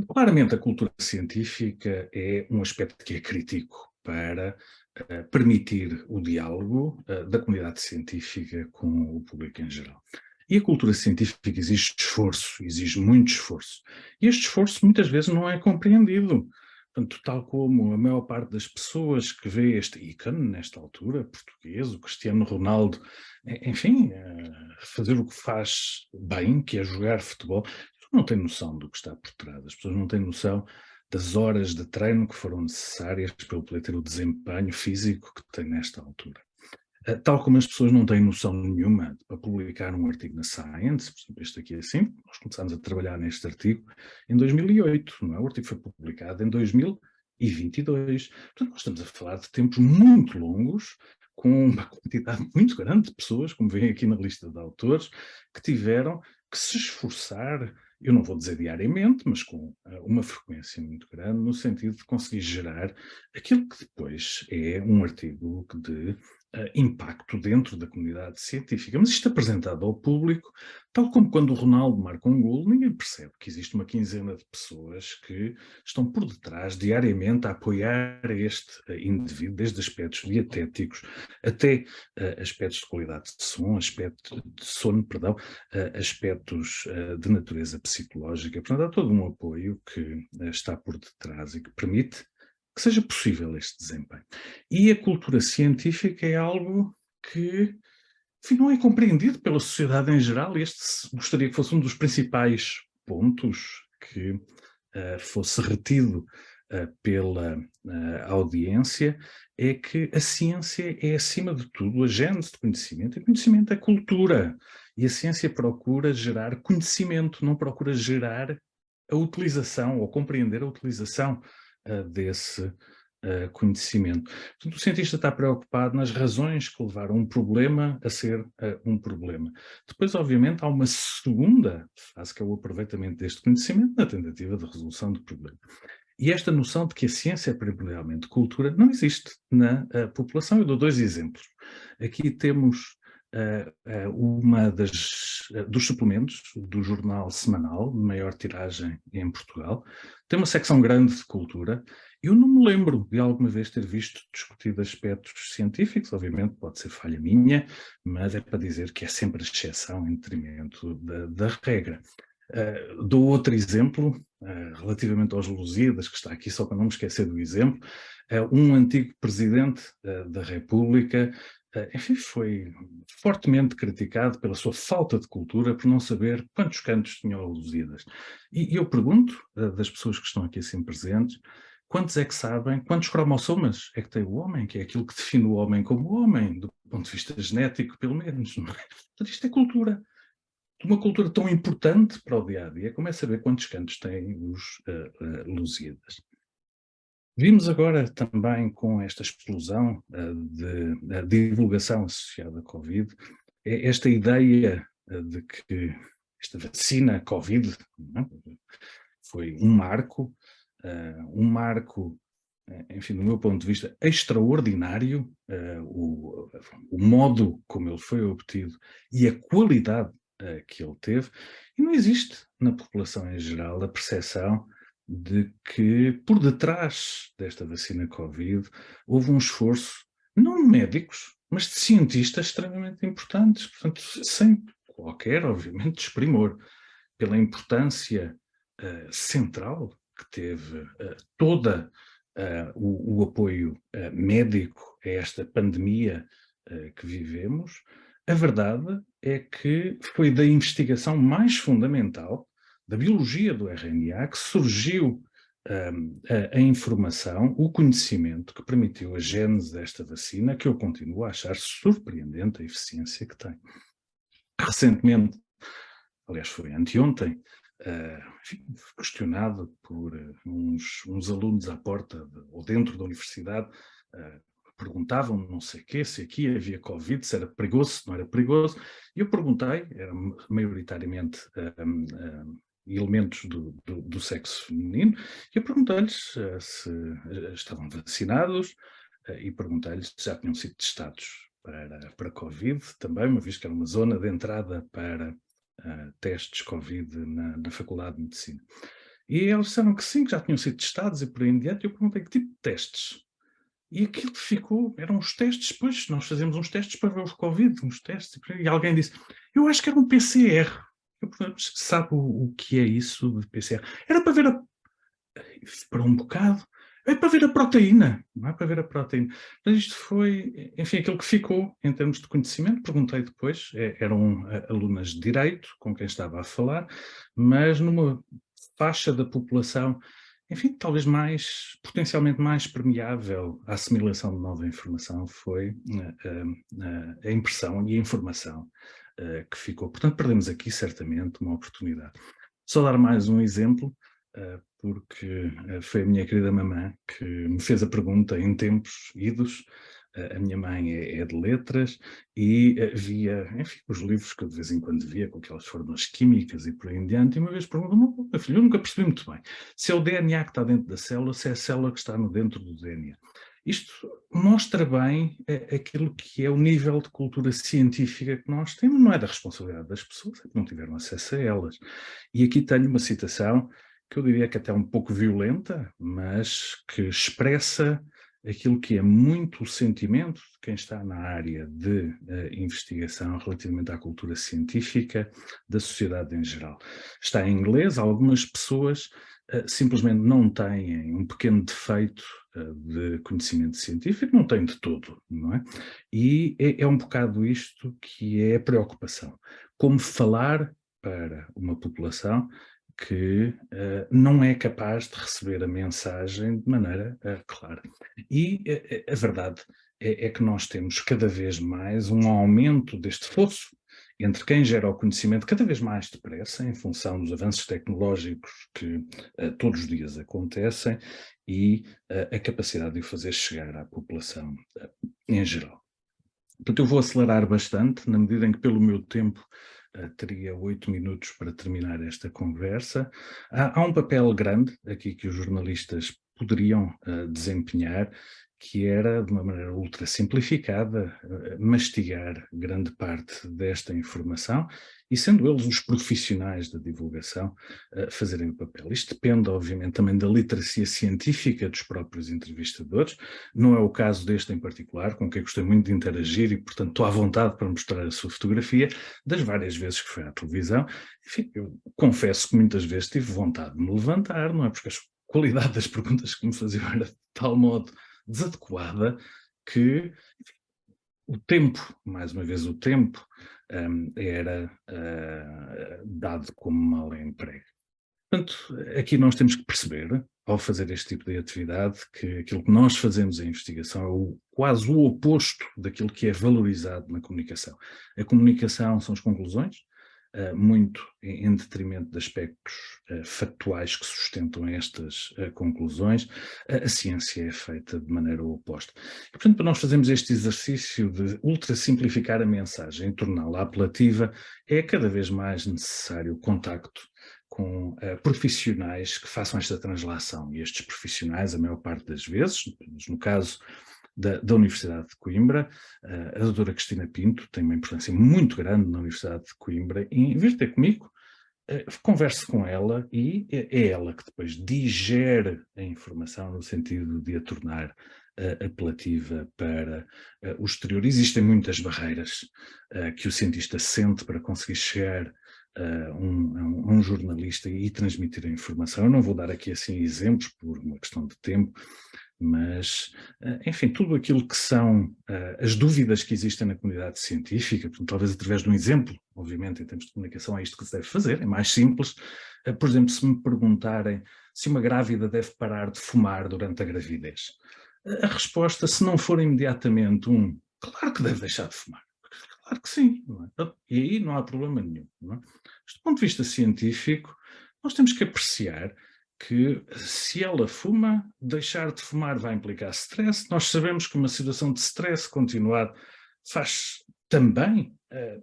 Speaker 3: Claramente a cultura científica é um aspecto que é crítico para permitir o diálogo da comunidade científica com o público em geral. E a cultura científica exige esforço, exige muito esforço. E este esforço muitas vezes não é compreendido. Portanto, tal como a maior parte das pessoas que vê este ícone, nesta altura, português, o Cristiano Ronaldo, enfim, fazer o que faz bem, que é jogar futebol, não têm noção do que está por trás. As pessoas não têm noção das horas de treino que foram necessárias para eu poder ter o desempenho físico que tenho nesta altura. Tal como as pessoas não têm noção nenhuma para publicar um artigo na Science, por exemplo, este aqui é assim, nós começámos a trabalhar neste artigo em 2008, não é? O artigo foi publicado em 2022. Portanto, nós estamos a falar de tempos muito longos, com uma quantidade muito grande de pessoas, como veem aqui na lista de autores, que tiveram que se esforçar, eu não vou dizer diariamente, mas com uma frequência muito grande, no sentido de conseguir gerar aquilo que depois é um artigo de impacto dentro da comunidade científica. Mas isto apresentado ao público, tal como quando o Ronaldo marca um golo, ninguém percebe que existe uma quinzena de pessoas que estão por detrás diariamente a apoiar este indivíduo, desde aspectos dietéticos até aspectos de qualidade de som, aspectos de natureza psicológica. Portanto, há todo um apoio que está por detrás e que permite que seja possível este desempenho. E a cultura científica é algo que, enfim, não é compreendido pela sociedade em geral. Este gostaria que fosse um dos principais pontos que fosse retido pela audiência, é que a ciência é, acima de tudo, a gênese de conhecimento. E conhecimento é cultura. E a ciência procura gerar conhecimento, não procura gerar a utilização ou compreender a utilização desse conhecimento. Portanto, o cientista está preocupado nas razões que levaram um problema a ser um problema. Depois, obviamente, há uma segunda fase, que é o aproveitamento deste conhecimento na tentativa de resolução do problema. E esta noção de que a ciência é primordialmente cultura não existe na população. Eu dou dois exemplos. Aqui temos dos suplementos do jornal semanal, de maior tiragem em Portugal. Tem uma secção grande de cultura. Eu não me lembro de alguma vez ter visto discutido aspectos científicos, obviamente pode ser falha minha, mas é para dizer que é sempre a exceção em detrimento da regra. Dou outro exemplo, relativamente aos Lusíadas, que está aqui só para não me esquecer do exemplo. Um antigo presidente da República, enfim, foi fortemente criticado pela sua falta de cultura, por não saber quantos cantos tinha o Lusíadas. E eu pergunto, das pessoas que estão aqui assim presentes, quantos é que sabem, quantos cromossomas é que tem o homem, que é aquilo que define o homem como homem, do ponto de vista genético, pelo menos. Não é? Portanto, isto é cultura. Uma cultura tão importante para o dia-a-dia como é saber quantos cantos têm os Lusíadas. Vimos agora também, com esta explosão de divulgação associada à Covid, esta ideia de que esta vacina Covid, não é? Foi um marco, enfim, do meu ponto de vista, extraordinário, o modo como ele foi obtido e a qualidade que ele teve, e não existe na população em geral a percepção de que por detrás desta vacina Covid houve um esforço, não de médicos, mas de cientistas extremamente importantes, portanto, sem qualquer, obviamente, desprimor, pela importância central que teve todo o apoio médico a esta pandemia que vivemos. A verdade é que foi da investigação mais fundamental da biologia do RNA que surgiu a informação, o conhecimento que permitiu a gênese desta vacina, que eu continuo a achar surpreendente a eficiência que tem. Recentemente, aliás foi anteontem, questionado por uns alunos à porta ou dentro da universidade, perguntavam não sei o quê, se aqui havia Covid, se era perigoso, se não era perigoso, e eu perguntei, eram maioritariamente elementos do sexo feminino, e eu perguntei-lhes se estavam vacinados e perguntei-lhes se já tinham sido testados para Covid também, uma vez que era uma zona de entrada para testes Covid na Faculdade de Medicina. E eles disseram que sim, que já tinham sido testados e por aí em diante. Eu perguntei que tipo de testes. E aquilo que ficou, eram os testes, pois nós fazemos uns testes para ver o Covid, uns testes, e alguém disse, eu acho que era um PCR. Eu perguntei, sabe o que é isso de PCR? Era para ver para um bocado, é para ver a proteína, não é para ver a proteína. Mas isto foi, enfim, aquilo que ficou em termos de conhecimento. Perguntei depois, eram alunas de Direito com quem estava a falar, mas numa faixa da população, enfim, talvez potencialmente mais permeável à assimilação de nova informação foi a impressão e a informação que ficou. Portanto, perdemos aqui certamente uma oportunidade. Só dar mais um exemplo, porque foi a minha querida mamã que me fez a pergunta em tempos idos. A minha mãe é de letras e via, enfim, os livros que eu de vez em quando via com aquelas fórmulas químicas e por aí em diante, e uma vez perguntou-me: meu filho, eu nunca percebi muito bem se é o DNA que está dentro da célula, se é a célula que está dentro do DNA. Isto mostra bem aquilo que é o nível de cultura científica que nós temos, não é da responsabilidade das pessoas, é que não tiveram acesso a elas. E aqui tenho uma citação que eu diria que até é um pouco violenta, mas que expressa aquilo que é muito o sentimento de quem está na área de investigação relativamente à cultura científica da sociedade em geral. Está em inglês, algumas pessoas simplesmente não têm um pequeno defeito de conhecimento científico, não têm de todo, não é? E é um bocado isto que é a preocupação. Como falar para uma população que não é capaz de receber a mensagem de maneira clara. E a verdade é que nós temos cada vez mais um aumento deste fosso entre quem gera o conhecimento cada vez mais depressa, em função dos avanços tecnológicos que todos os dias acontecem, e a capacidade de o fazer chegar à população em geral. Portanto, eu vou acelerar bastante, na medida em que, pelo meu tempo, teria 8 minutos para terminar esta conversa. Há um papel grande aqui que os jornalistas poderiam desempenhar, que era, de uma maneira ultra simplificada, mastigar grande parte desta informação e, sendo eles os profissionais da divulgação, fazerem o papel. Isto depende, obviamente, também da literacia científica dos próprios entrevistadores. Não é o caso deste em particular, com quem gostei muito de interagir e, portanto, estou à vontade para mostrar a sua fotografia, das várias vezes que foi à televisão. Enfim, eu confesso que muitas vezes tive vontade de me levantar, não é? Porque a qualidade das perguntas que me faziam era de tal modo desadequada que, enfim, o tempo, mais uma vez o tempo, era dado como mal emprego. Portanto, aqui nós temos que perceber, ao fazer este tipo de atividade, que aquilo que nós fazemos em investigação é quase o oposto daquilo que é valorizado na comunicação. A comunicação são as conclusões, muito em detrimento de aspectos factuais que sustentam estas conclusões. A ciência é feita de maneira oposta. E, portanto, para nós fazermos este exercício de ultra simplificar a mensagem e torná-la apelativa, é cada vez mais necessário o contacto com profissionais que façam esta translação. E estes profissionais, a maior parte das vezes, no caso da Universidade de Coimbra, a doutora Cristina Pinto tem uma importância muito grande na Universidade de Coimbra, e em vez de ter comigo, converse com ela e é ela que depois digere a informação no sentido de a tornar apelativa para o exterior. Existem muitas barreiras que o cientista sente para conseguir chegar a um jornalista e transmitir a informação. Eu não vou dar aqui assim exemplos por uma questão de tempo, mas, enfim, tudo aquilo que são as dúvidas que existem na comunidade científica, portanto, talvez através de um exemplo, obviamente, em termos de comunicação é isto que se deve fazer, é mais simples. Por exemplo, se me perguntarem se uma grávida deve parar de fumar durante a gravidez, a resposta, se não for imediatamente claro que deve deixar de fumar. Claro que sim, não é? E aí não há problema nenhum. Não é? Mas, do ponto de vista científico, nós temos que apreciar que se ela fuma, deixar de fumar vai implicar stress. Nós sabemos que uma situação de stress continuado também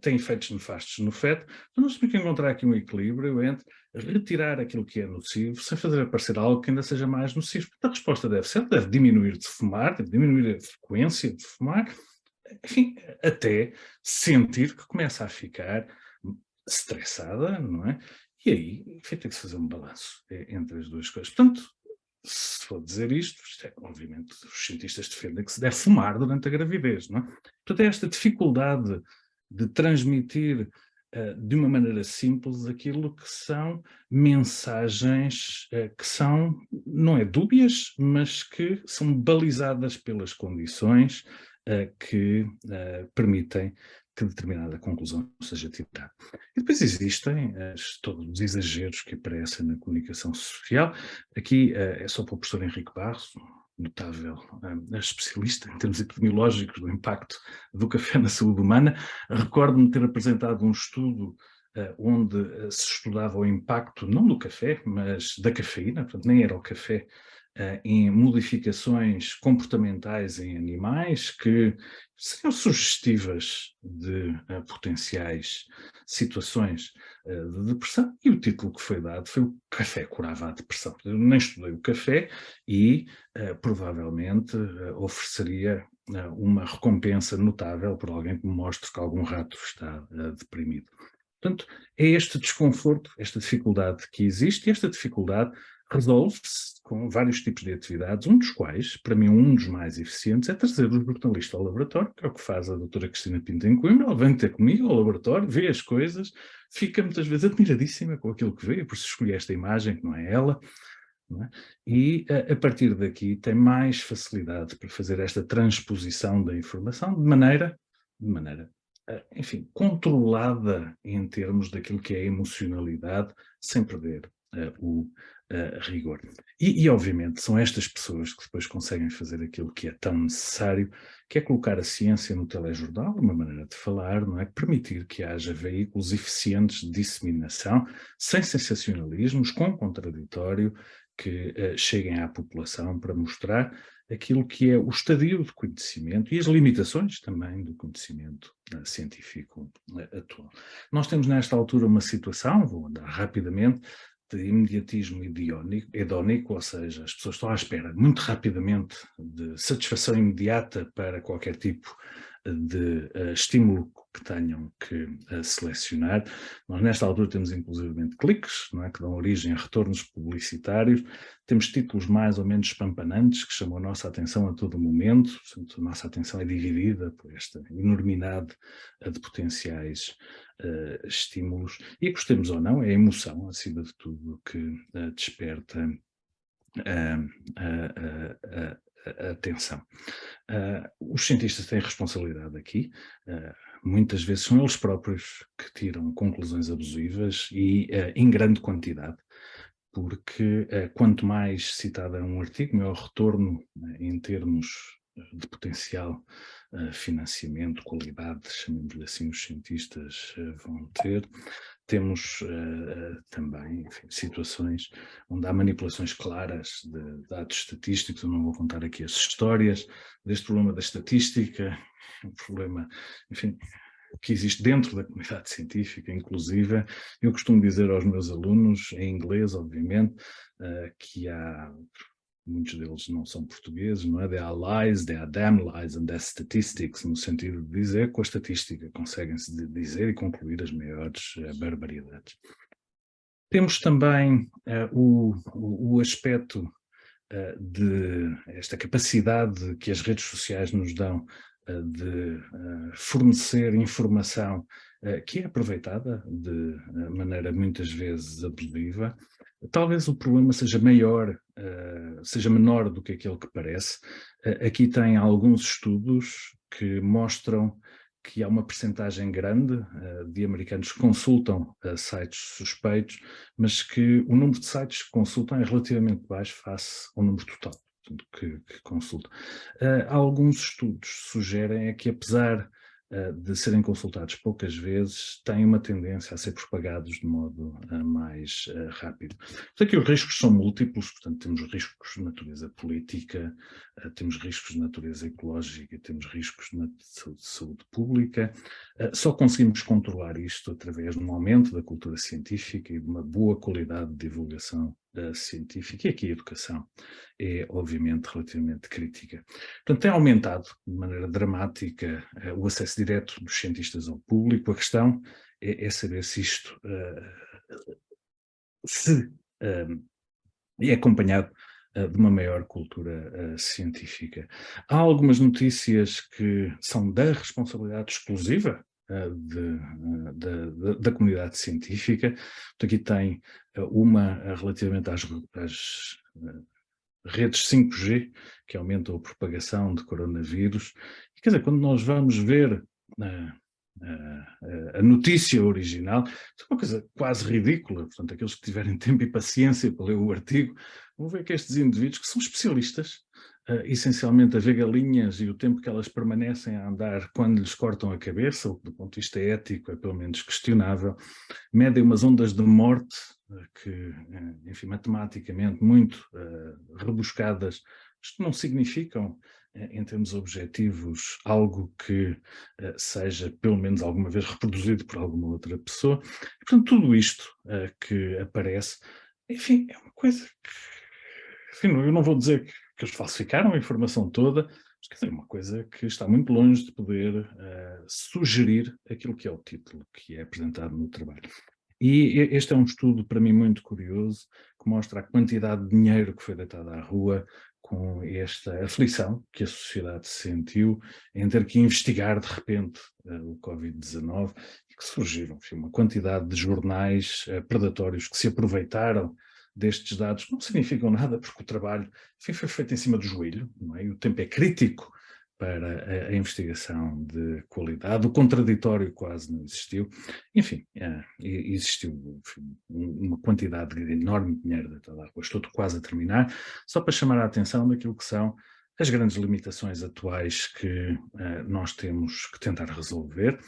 Speaker 3: tem efeitos nefastos no feto. Então nós temos que encontrar aqui um equilíbrio entre retirar aquilo que é nocivo sem fazer aparecer algo que ainda seja mais nocivo. A resposta deve diminuir de fumar, deve diminuir a frequência de fumar, enfim, até sentir que começa a ficar estressada, não é? E aí, enfim, tem que se fazer um balanço entre as duas coisas. Portanto, se for dizer isto obviamente, os cientistas defendem que se deve fumar durante a gravidez, não é? Portanto, é esta dificuldade de transmitir de uma maneira simples aquilo que são mensagens que são, não é dúbias, mas que são balizadas pelas condições que permitem que determinada conclusão seja tirada. E depois existem todos os exageros que aparecem na comunicação social. Aqui é só para o professor Henrique Barros, notável especialista em termos epidemiológicos do impacto do café na saúde humana. Recordo-me ter apresentado um estudo onde se estudava o impacto, não do café, mas da cafeína, portanto nem era o café, em modificações comportamentais em animais que seriam sugestivas de potenciais situações de depressão, e o título que foi dado foi: o café curava a depressão. Eu nem estudei o café e provavelmente ofereceria uma recompensa notável por alguém que me mostre que algum rato está deprimido. Portanto, é este desconforto, esta dificuldade que existe, e esta dificuldade resolve-se com vários tipos de atividades, um dos quais, para mim, um dos mais eficientes, é trazer o jornalista ao laboratório, que é o que faz a doutora Cristina Pinto em Coimbra. Ela vem ter comigo ao laboratório, vê as coisas, fica muitas vezes admiradíssima com aquilo que vê, por isso escolhi esta imagem, que não é ela, não é? E a partir daqui tem mais facilidade para fazer esta transposição da informação de maneira enfim, controlada em termos daquilo que é a emocionalidade, sem perder o rigor. E, obviamente, são estas pessoas que depois conseguem fazer aquilo que é tão necessário, que é colocar a ciência no telejornal, uma maneira de falar, não é? Permitir que haja veículos eficientes de disseminação, sem sensacionalismos, com contraditório, que cheguem à população para mostrar aquilo que é o estadio de conhecimento e as limitações também do conhecimento científico atual. Nós temos nesta altura uma situação, vou andar rapidamente, de imediatismo hedónico, ou seja, as pessoas estão à espera muito rapidamente de satisfação imediata para qualquer tipo de estímulo que tenham que selecionar. Nós nesta altura temos inclusivamente cliques, não é, que dão origem a retornos publicitários, temos títulos mais ou menos espampanantes que chamam a nossa atenção a todo momento. Portanto, a nossa atenção é dividida por esta enormidade de potenciais estímulos, e gostemos ou não, é a emoção, acima de tudo, que desperta a atenção. Os cientistas têm responsabilidade aqui, muitas vezes são eles próprios que tiram conclusões abusivas e em grande quantidade, porque quanto mais citado é um artigo, maior retorno em termos de potencial financiamento, qualidade, chamemos-lhe assim, os cientistas vão ter. Temos também, enfim, situações onde há manipulações claras de dados estatísticos. Eu não vou contar aqui as histórias deste problema da estatística, um problema, enfim, que existe dentro da comunidade científica, inclusive. Eu costumo dizer aos meus alunos, em inglês, obviamente, que há... muitos deles não são portugueses, não é? There are lies, there are damn lies, and there's statistics, no sentido de dizer que com a estatística conseguem-se dizer e concluir as maiores barbaridades. Temos também o aspecto de esta capacidade que as redes sociais nos dão de fornecer informação que é aproveitada de maneira muitas vezes abusiva. Talvez o problema seja menor do que aquele que parece. Aqui tem alguns estudos que mostram que há uma percentagem grande de americanos que consultam sites suspeitos, mas que o número de sites que consultam é relativamente baixo face ao número total que consultam. Alguns estudos sugerem que, apesar de serem consultados poucas vezes, têm uma tendência a ser propagados de modo mais rápido. Portanto, aqui os riscos são múltiplos, portanto temos riscos de natureza política, temos riscos de natureza ecológica, temos riscos de saúde pública. Só conseguimos controlar isto através de um aumento da cultura científica e de uma boa qualidade de divulgação científica, e aqui a educação é obviamente relativamente crítica. Portanto, tem aumentado de maneira dramática o acesso direto dos cientistas ao público. A questão é saber se isto é acompanhado de uma maior cultura científica. Há algumas notícias que são da responsabilidade exclusiva da comunidade científica. Aqui tem uma relativamente às redes 5G, que aumentam a propagação de coronavírus. E, quer dizer, quando nós vamos ver a notícia original. É uma coisa quase ridícula. Portanto, aqueles que tiverem tempo e paciência para ler o artigo vão ver que estes indivíduos, que são especialistas, essencialmente a ver galinhas e o tempo que elas permanecem a andar quando lhes cortam a cabeça, o que do ponto de vista ético é pelo menos questionável, medem umas ondas de morte que, enfim, matematicamente muito rebuscadas, isto não significam, em termos objetivos, algo que seja pelo menos alguma vez reproduzido por alguma outra pessoa. E, portanto, tudo isto que aparece, enfim, é uma coisa que, enfim, eu não vou dizer que eles falsificaram a informação toda, mas quer dizer, é uma coisa que está muito longe de poder sugerir aquilo que é o título que é apresentado no trabalho. E este é um estudo, para mim, muito curioso, que mostra a quantidade de dinheiro que foi deitada à rua com esta aflição que a sociedade sentiu em ter que investigar, de repente, o Covid-19, e que surgiram, enfim, uma quantidade de jornais predatórios que se aproveitaram destes dados, que não significam nada, porque o trabalho, enfim, foi feito em cima do joelho, não é? E o tempo é crítico para a investigação de qualidade, o contraditório quase não existiu, enfim, existiu, enfim, uma quantidade enorme de dinheiro deitada à rua. Estou quase a terminar, só para chamar a atenção daquilo que são as grandes limitações atuais que nós temos que tentar resolver,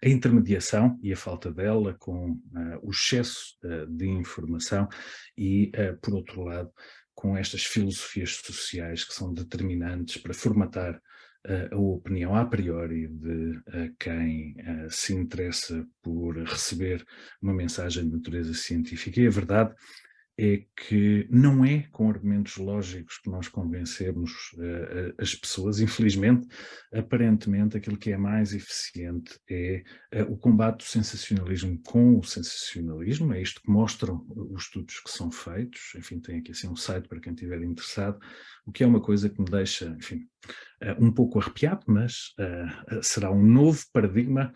Speaker 3: a intermediação e a falta dela com o excesso de informação e, por outro lado, com estas filosofias sociais que são determinantes para formatar a opinião a priori de quem se interessa por receber uma mensagem de natureza científica. E a verdade é que não é com argumentos lógicos que nós convencemos as pessoas. Infelizmente, aparentemente, aquilo que é mais eficiente é o combate do sensacionalismo com o sensacionalismo. É isto que mostram os estudos que são feitos. Enfim, tem aqui assim um site para quem estiver interessado, o que é uma coisa que me deixa, enfim, um pouco arrepiado, mas será um novo paradigma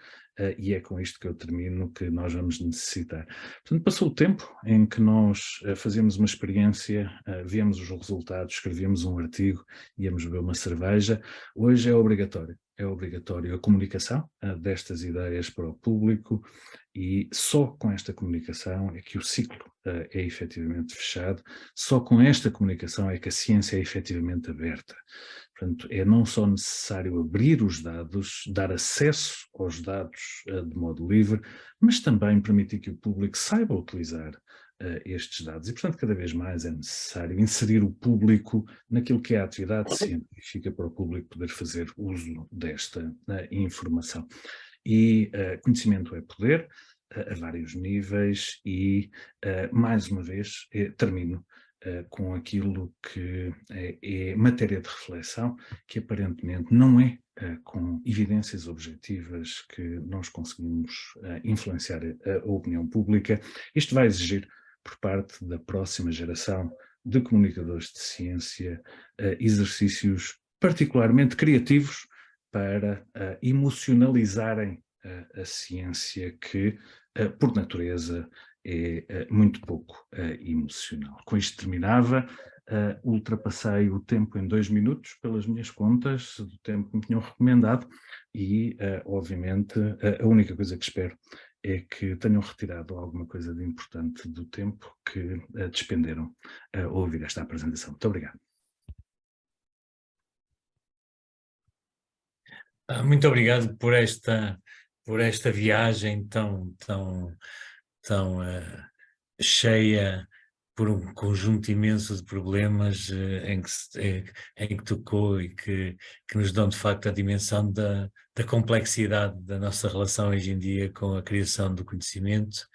Speaker 3: e é com isto que eu termino, que nós vamos necessitar. Portanto, passou o tempo em que nós fazíamos uma experiência, víamos os resultados, escrevíamos um artigo, íamos beber uma cerveja. Hoje é obrigatório a comunicação destas ideias para o público, e só com esta comunicação é que o ciclo é efetivamente fechado, só com esta comunicação é que a ciência é efetivamente aberta. Portanto, é não só necessário abrir os dados, dar acesso aos dados de modo livre, mas também permitir que o público saiba utilizar estes dados. E, portanto, cada vez mais é necessário inserir o público naquilo que é a atividade científica para o público poder fazer uso desta informação. E conhecimento é poder, a vários níveis, e, mais uma vez, termino com aquilo que é matéria de reflexão, que aparentemente não é com evidências objetivas que nós conseguimos influenciar a opinião pública. Isto vai exigir, por parte da próxima geração de comunicadores de ciência, exercícios particularmente criativos para emocionalizarem a ciência, que, por natureza, é muito pouco emocional. Com isto terminava, ultrapassei o tempo em 2 minutos, pelas minhas contas, do tempo que me tinham recomendado, e, obviamente, a única coisa que espero é que tenham retirado alguma coisa de importante do tempo que despenderam a ouvir esta apresentação. Muito obrigado.
Speaker 2: Muito obrigado por esta viagem tão cheia por um conjunto imenso de problemas em que tocou, e que nos dão de facto a dimensão da complexidade da nossa relação hoje em dia com a criação do conhecimento.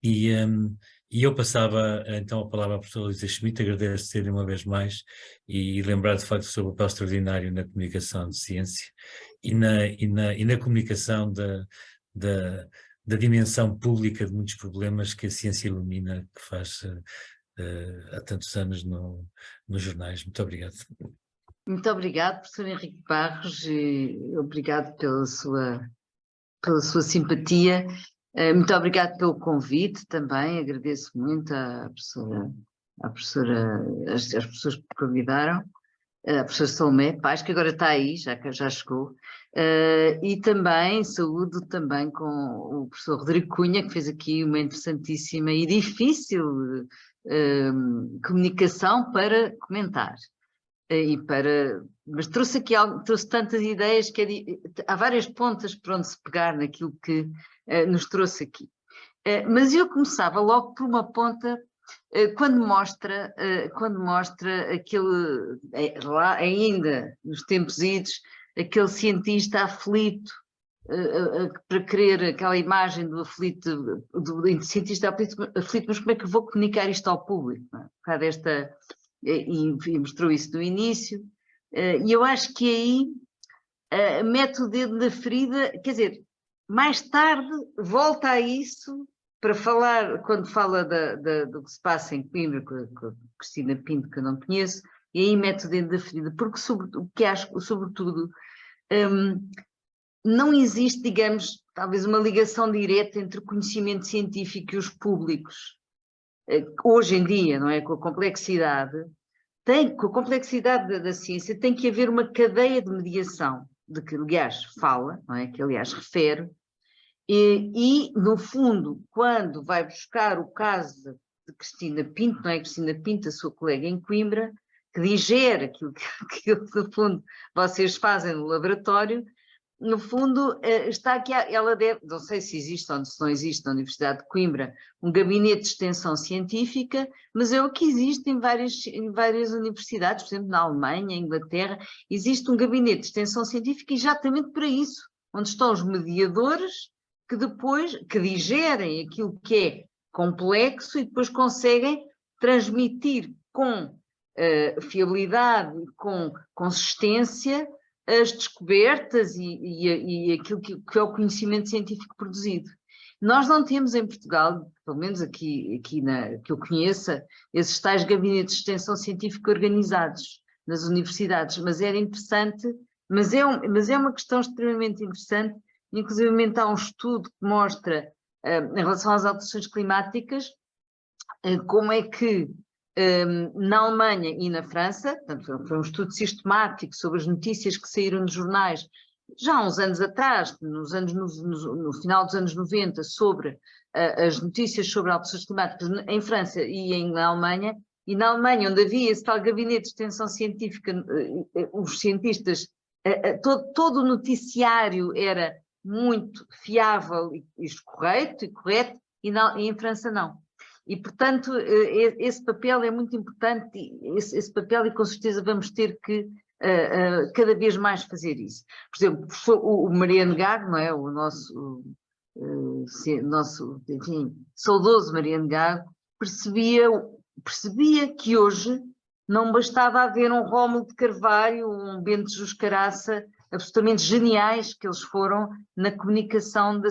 Speaker 2: E eu passava então a palavra à professora Luísa Schmidt, agradecer-lhe uma vez mais e lembrar de facto sobre o papel extraordinário na comunicação de ciência e na comunicação da dimensão pública de muitos problemas que a ciência ilumina, que faz há tantos anos nos jornais. Muito obrigado.
Speaker 4: Muito obrigado, professor Henrique Barros, e obrigado pela sua simpatia. Muito obrigado pelo convite também, agradeço muito às pessoas que me convidaram. a professora Salomé Paz, que agora está aí, já chegou, e também saúdo também com o professor Rodrigo Cunha, que fez aqui uma interessantíssima e difícil comunicação para comentar. Mas trouxe aqui trouxe tantas ideias que há várias pontas para onde se pegar naquilo que nos trouxe aqui. Mas eu começava logo por uma ponta quando mostra aquele, lá ainda nos tempos idos, aquele cientista aflito, para querer aquela imagem do aflito, do cientista aflito, mas como é que eu vou comunicar isto ao público? Não é? E mostrou isso no início, e eu acho que aí mete o dedo na ferida, quer dizer, mais tarde volta a isso para falar, quando fala do que se passa em Coimbra, com a Cristina Pinto, que eu não conheço, e aí mete o dedo na ferida, porque o que acho, sobretudo, não existe, digamos, talvez uma ligação direta entre o conhecimento científico e os públicos. Hoje em dia, não é? Com a complexidade da ciência, tem que haver uma cadeia de mediação, de que, aliás, fala, não é? Que, aliás, refere, e, no fundo, quando vai buscar o caso de Cristina Pinto, não é? Cristina Pinto, a sua colega em Coimbra, que digere aquilo que, no fundo, vocês fazem no laboratório, no fundo, está aqui, ela deve, não sei se existe ou se não existe na Universidade de Coimbra, um gabinete de extensão científica, mas é o que existe em várias universidades, por exemplo, na Alemanha, Inglaterra, existe um gabinete de extensão científica exatamente para isso, onde estão os mediadores que digerem aquilo que é complexo e depois conseguem transmitir com fiabilidade, com consistência, as descobertas e aquilo que é o conhecimento científico produzido. Nós não temos em Portugal, pelo menos aqui que eu conheça, esses tais gabinetes de extensão científica organizados nas universidades, mas era interessante, mas é uma questão extremamente interessante, inclusive há um estudo que mostra, em relação às alterações climáticas, como é que na Alemanha e na França, portanto, foi um estudo sistemático sobre as notícias que saíram nos jornais já há uns anos atrás, no final dos anos 90, sobre as notícias sobre alterações climáticas em França e na Alemanha, onde havia esse tal gabinete de extensão científica, os cientistas, todo o noticiário era muito fiável e correto, e em França não. E, portanto, esse papel é muito importante, esse papel, e com certeza vamos ter que cada vez mais fazer isso. Por exemplo, o Mariano Gago, não é? O nosso enfim, saudoso Mariano Gago, percebia que hoje não bastava haver um Rómulo de Carvalho, um Bento de Juscaraça, absolutamente geniais que eles foram na comunicação,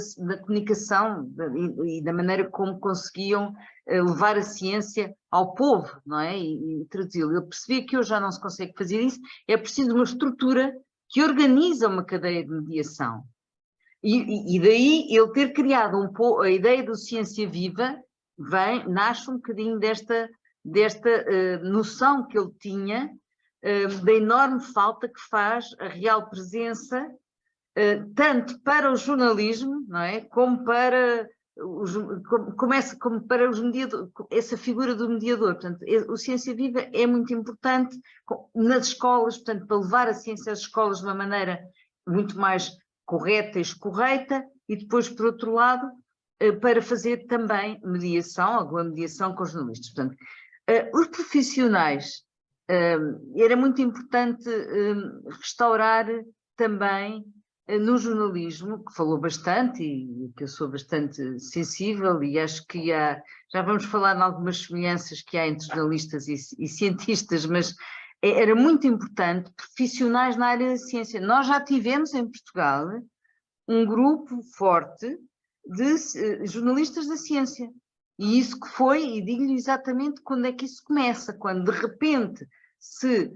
Speaker 4: e da maneira como conseguiam levar a ciência ao povo, não é? E traduzi-lo. Ele percebia que hoje já não se consegue fazer isso, é preciso uma estrutura que organiza uma cadeia de mediação. E daí ele ter criado a ideia do Ciência Viva, nasce um bocadinho desta noção que ele tinha, da enorme falta que faz a real presença, tanto para o jornalismo, não é? Como para os mediadores, essa figura do mediador. Portanto, o Ciência Viva é muito importante nas escolas, portanto, para levar a ciência às escolas de uma maneira muito mais correta e escorreita, e depois, por outro lado, para fazer também alguma mediação com os jornalistas. Portanto, os profissionais, era muito importante restaurar também no jornalismo, que falou bastante e que eu sou bastante sensível, e acho que já vamos falar em algumas semelhanças que há entre jornalistas e cientistas, mas era muito importante profissionais na área da ciência. Nós já tivemos em Portugal um grupo forte de jornalistas da ciência. E isso que foi, e digo-lhe exatamente quando é que isso começa, quando de repente se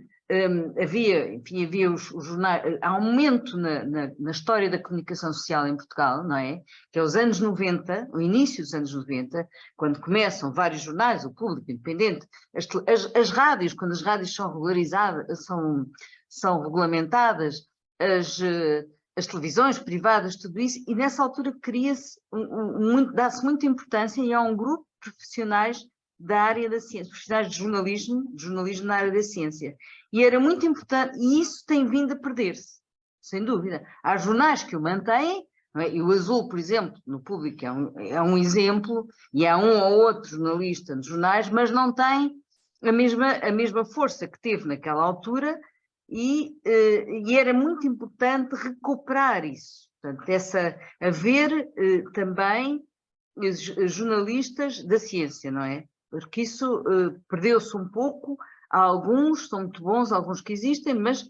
Speaker 4: havia os jornais, há um momento na história da comunicação social em Portugal, não é? Que é os anos 90, o início dos anos 90, quando começam vários jornais, o Público, Independente, as rádios, quando as rádios são regularizadas, são regulamentadas, as televisões privadas, tudo isso, e nessa altura cria-se, dá-se muita importância e há um grupo de profissionais da área da ciência, profissionais de jornalismo na área da ciência. E era muito importante, e isso tem vindo a perder-se, sem dúvida. Há jornais que o mantêm, não é? E o Azul, por exemplo, no Público é um exemplo, e há um ou outro jornalista nos jornais, mas não tem a mesma força que teve naquela altura, e era muito importante recuperar isso. Portanto, haver também jornalistas da ciência, não é? Porque isso perdeu-se um pouco. Há alguns, são muito bons, alguns que existem, mas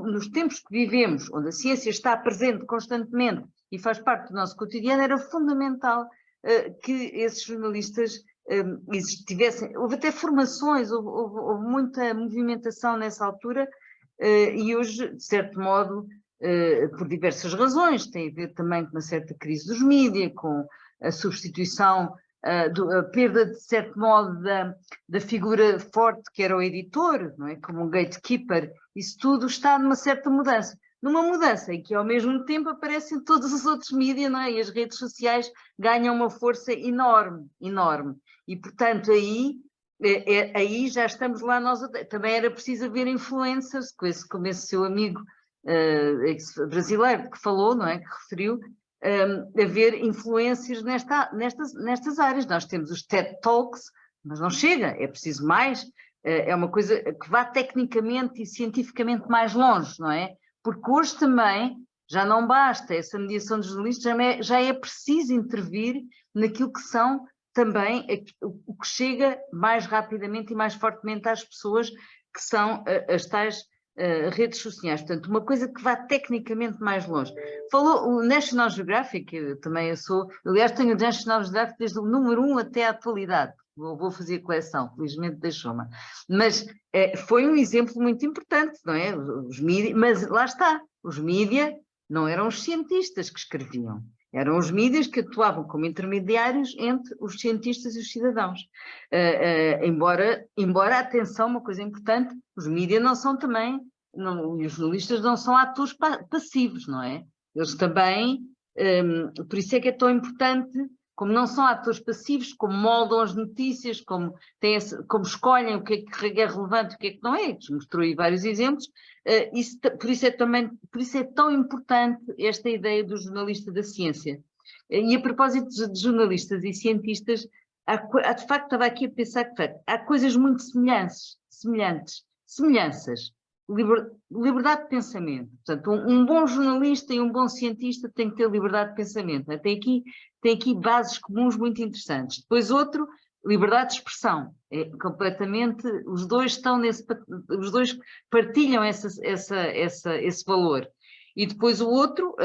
Speaker 4: nos tempos que vivemos, onde a ciência está presente constantemente e faz parte do nosso cotidiano, era fundamental que esses jornalistas tivessem. Houve até formações, houve muita movimentação nessa altura, e hoje, de certo modo, por diversas razões, tem a ver também com uma certa crise dos mídias, com a substituição, a perda, de certo modo, da figura forte que era o editor, não é? Como um gatekeeper. Isso tudo está numa certa mudança. Numa mudança em que, ao mesmo tempo, aparecem todos os outros mídias, não é? E as redes sociais ganham uma força enorme, enorme. E, portanto, aí já estamos lá nós. Também era preciso haver influencers, como esse seu amigo brasileiro que falou, não é? Que referiu, haver influências nestas áreas. Nós temos os TED Talks, mas não chega, é preciso mais, é uma coisa que vá tecnicamente e cientificamente mais longe, não é? Porque hoje também já não basta essa mediação dos jornalistas, já é preciso intervir naquilo que são também o que chega mais rapidamente e mais fortemente às pessoas, que são as tais redes sociais. Portanto, uma coisa que vá tecnicamente mais longe. Falou o National Geographic, aliás, tenho o National Geographic desde o número 1 até à atualidade. Vou fazer coleção, felizmente deixou-me. Mas foi um exemplo muito importante, não é? Os mídias, mas lá está, os mídias não eram os cientistas que escreviam, eram os mídias que atuavam como intermediários entre os cientistas e os cidadãos. Embora, atenção, uma coisa importante, os mídias não são também, e os jornalistas não são atores passivos, não é? Eles também, por isso é que é tão importante, como não são atores passivos, como moldam as notícias, como escolhem o que é relevante e o que é que não é, mostrou aí vários exemplos. Por isso é tão importante esta ideia do jornalista da ciência. E a propósito de jornalistas e cientistas, de facto estava aqui a pensar que há coisas muito semelhanças. Liberdade de pensamento. Portanto, um bom jornalista e um bom cientista tem que ter liberdade de pensamento. Tem aqui bases comuns muito interessantes. Depois outro, liberdade de expressão. Completamente, os dois partilham esse valor. E depois o outro,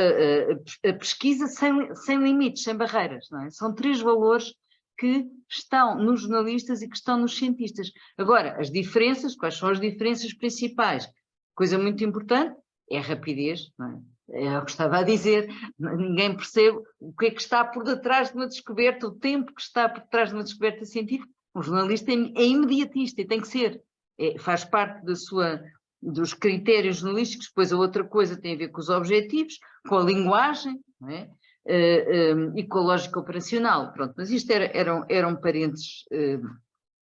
Speaker 4: a pesquisa sem limites, sem barreiras. Não é? São 3 valores que estão nos jornalistas e que estão nos cientistas. Agora, as diferenças, quais são as diferenças principais? Coisa muito importante é a rapidez, não é? É o que estava a dizer, ninguém percebe o que é que está por detrás de uma descoberta, o tempo que está por detrás de uma descoberta científica. Um jornalista é imediatista e tem que ser, faz parte dos critérios jornalísticos. Depois a outra coisa tem a ver com os objetivos, com a linguagem, não é? E com a lógica operacional. Pronto, mas isto eram parênteses.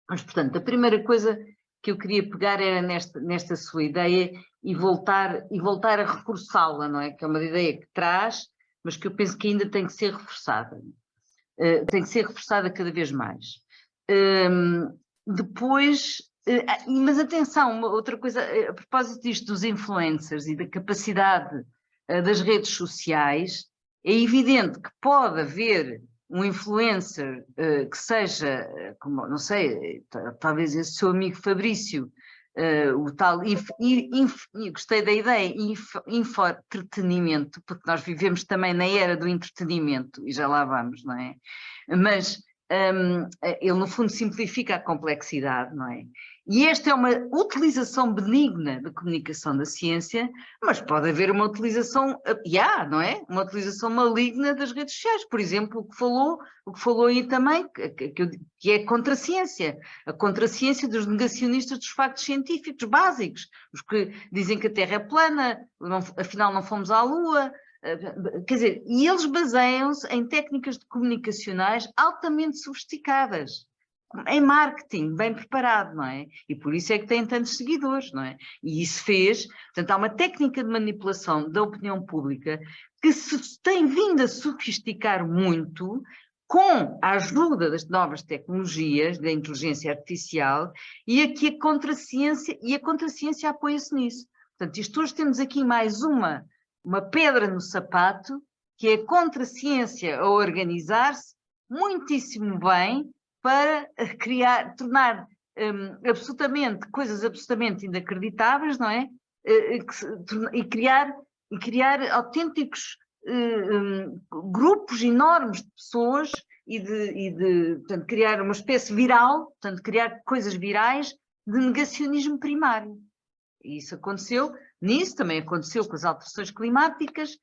Speaker 4: Mas, portanto, a primeira coisa que eu queria pegar era nesta sua ideia e voltar a reforçá-la, não é? Que é uma ideia que traz, mas que eu penso que ainda tem que ser reforçada. Tem que ser reforçada cada vez mais. Depois, mas atenção, outra coisa, a propósito disto dos influencers e da capacidade das redes sociais, é evidente que pode haver um influencer que seja, como, não sei, talvez esse seu amigo Fabrício, o tal, gostei da ideia, infoentretenimento, porque nós vivemos também na era do entretenimento, e já lá vamos, não é? Mas ele no fundo simplifica a complexidade, não é? E esta é uma utilização benigna da comunicação da ciência, mas pode haver uma utilização, não é? Uma utilização maligna das redes sociais, por exemplo, o que falou aí também, que é contra a ciência dos negacionistas dos factos científicos básicos, os que dizem que a Terra é plana, afinal não fomos à Lua. Quer dizer, e eles baseiam-se em técnicas comunicacionais altamente sofisticadas, em marketing, bem preparado, não é? E por isso é que têm tantos seguidores, não é? E isso portanto, há uma técnica de manipulação da opinião pública que se tem vindo a sofisticar muito com a ajuda das novas tecnologias, da inteligência artificial, e aqui a contraciência apoia-se nisso. Portanto, isto hoje temos aqui mais uma pedra no sapato, que é a contraciência a organizar-se muitíssimo bem para tornar coisas absolutamente inacreditáveis, não é? E criar autênticos grupos enormes de pessoas portanto, criar uma espécie viral, portanto, criar coisas virais de negacionismo primário. E isso aconteceu. Nisso também aconteceu com as alterações climáticas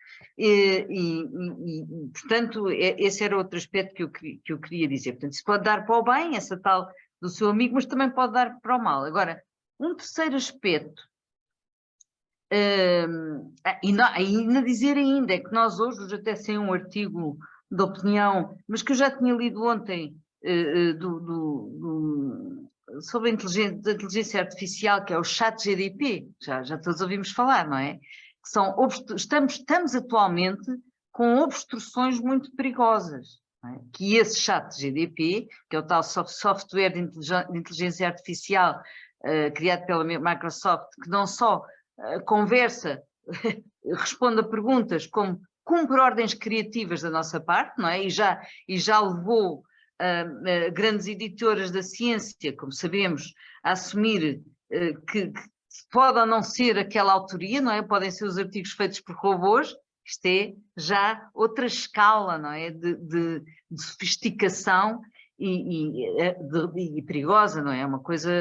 Speaker 4: portanto, esse era outro aspecto que eu queria dizer. Portanto, isso pode dar para o bem, essa tal do seu amigo, mas também pode dar para o mal. Agora, um terceiro aspecto, ainda dizer ainda, é que nós hoje até sem um artigo de opinião, mas que eu já tinha lido ontem, sobre a inteligência artificial, que é o ChatGPT, já todos ouvimos falar, não é? Que estamos atualmente com obstruções muito perigosas, não é? Que esse ChatGPT, que é o tal software de inteligência artificial criado pela Microsoft, que não só conversa, responde a perguntas, como cumpre ordens criativas da nossa parte, não é? E já levou grandes editoras da ciência, como sabemos, a assumir que pode ou não ser aquela autoria, não é? Podem ser os artigos feitos por robôs. Isto é já outra escala, não é? De sofisticação e perigosa, não é? É uma coisa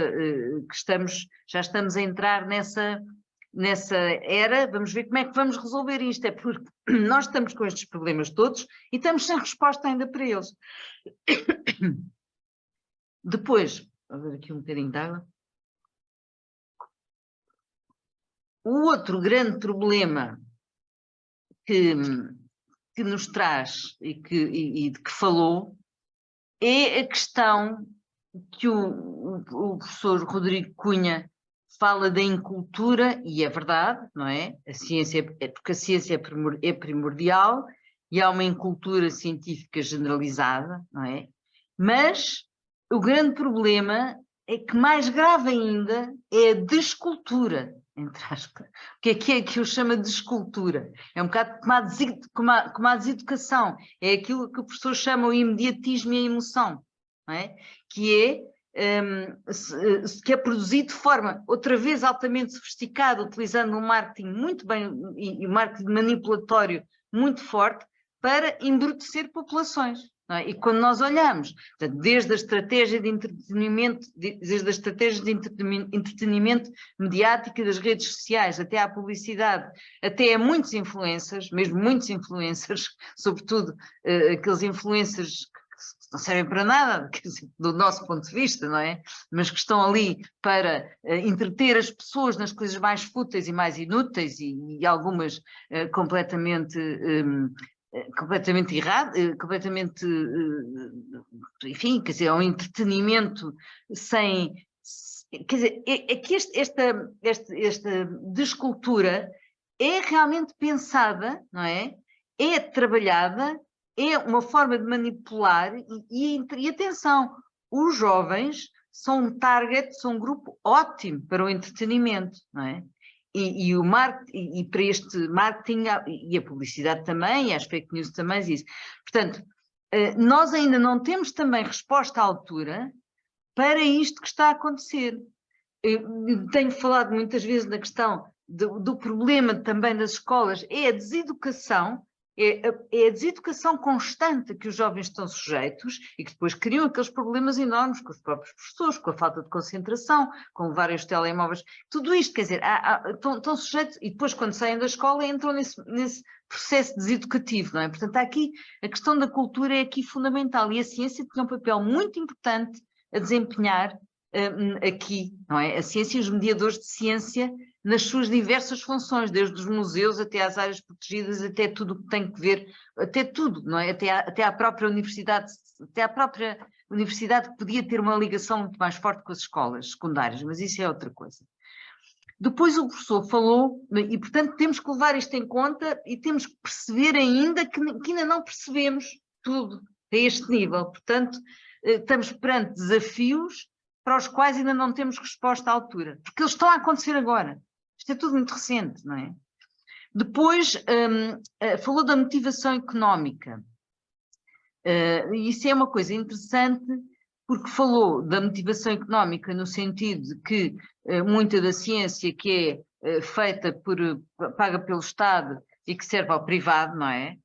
Speaker 4: que já estamos a entrar nessa era. Vamos ver como é que vamos resolver isto, é porque nós estamos com estes problemas todos e estamos sem resposta ainda para eles. Depois, vou ver aqui um bocadinho de água. O outro grande problema que nos traz e de que falou é a questão que o professor Rodrigo Cunha fala da incultura, e é verdade, não é? Porque a ciência é primordial e há uma incultura científica generalizada, não é? Mas o grande problema é que, mais grave ainda, é a descultura, entre aspas. O que é que eu chamo de descultura? É um bocado como a deseducação, é aquilo que o professor chama o imediatismo e a emoção, não é? Que é produzido de forma, outra vez, altamente sofisticada, utilizando um marketing muito bem, e um marketing manipulatório muito forte, para embrutecer populações. Não é? E quando nós olhamos, portanto, desde a estratégia de entretenimento mediático das redes sociais, até à publicidade, até a muitos influencers, mesmo muitos influencers, sobretudo aqueles influencers que não servem para nada, do nosso ponto de vista, não é? Mas que estão ali para entreter as pessoas nas coisas mais fúteis e mais inúteis e algumas completamente errado, enfim, quer dizer, é um entretenimento sem... Quer dizer, é que esta descultura é realmente pensada, não é? É trabalhada, é uma forma de manipular e atenção, os jovens são um target, são um grupo ótimo para o entretenimento, não é? E o marketing, e para este marketing, e a publicidade também, e as fake news também, isso. Portanto, nós ainda não temos também resposta à altura para isto que está a acontecer. Eu tenho falado muitas vezes na questão do problema também das escolas, é a deseducação, é a deseducação constante que os jovens estão sujeitos e que depois criam aqueles problemas enormes com os próprios professores, com a falta de concentração, com vários telemóveis, tudo isto, quer dizer, estão sujeitos e depois quando saem da escola entram nesse processo deseducativo, não é? Portanto, aqui a questão da cultura é aqui fundamental e a ciência tem um papel muito importante a desempenhar aqui, não é? A ciência e os mediadores de ciência nas suas diversas funções, desde os museus até às áreas protegidas, até tudo o que tem que ver, até tudo, não é? Até à própria universidade, que podia ter uma ligação muito mais forte com as escolas secundárias, mas isso é outra coisa. Depois o professor falou, e portanto temos que levar isto em conta e temos que perceber ainda que ainda não percebemos tudo a este nível, portanto estamos perante desafios para os quais ainda não temos resposta à altura, porque eles estão a acontecer agora. Isto é tudo muito recente, não é? Depois, falou da motivação económica. Isso é uma coisa interessante, porque falou da motivação económica no sentido de que muita da ciência que é paga pelo Estado e que serve ao privado, não é?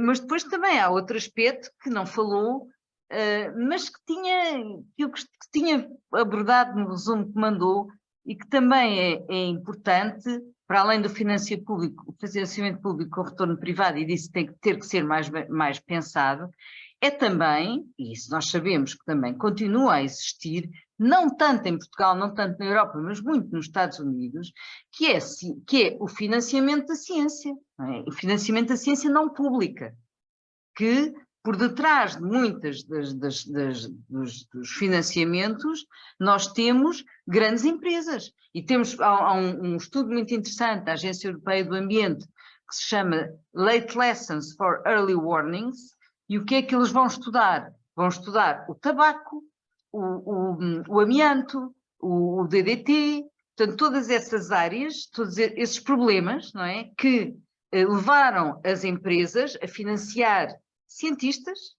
Speaker 4: Mas depois também há outro aspecto que não falou, mas que tinha abordado no resumo que mandou e que também é importante, para além do financiamento público com retorno privado, e disso tem que ter que ser mais pensado, é também, e isso nós sabemos que também continua a existir, não tanto em Portugal, não tanto na Europa, mas muito nos Estados Unidos, que é o financiamento da ciência, não é? O financiamento da ciência não pública, que por detrás de muitas dos financiamentos, nós temos grandes empresas. E há um estudo muito interessante da Agência Europeia do Ambiente, que se chama Late Lessons for Early Warnings, e o que é que eles vão estudar? Vão estudar o tabaco, o amianto, o DDT, portanto, todas essas áreas, todos esses problemas, não é, que levaram as empresas a financiar cientistas,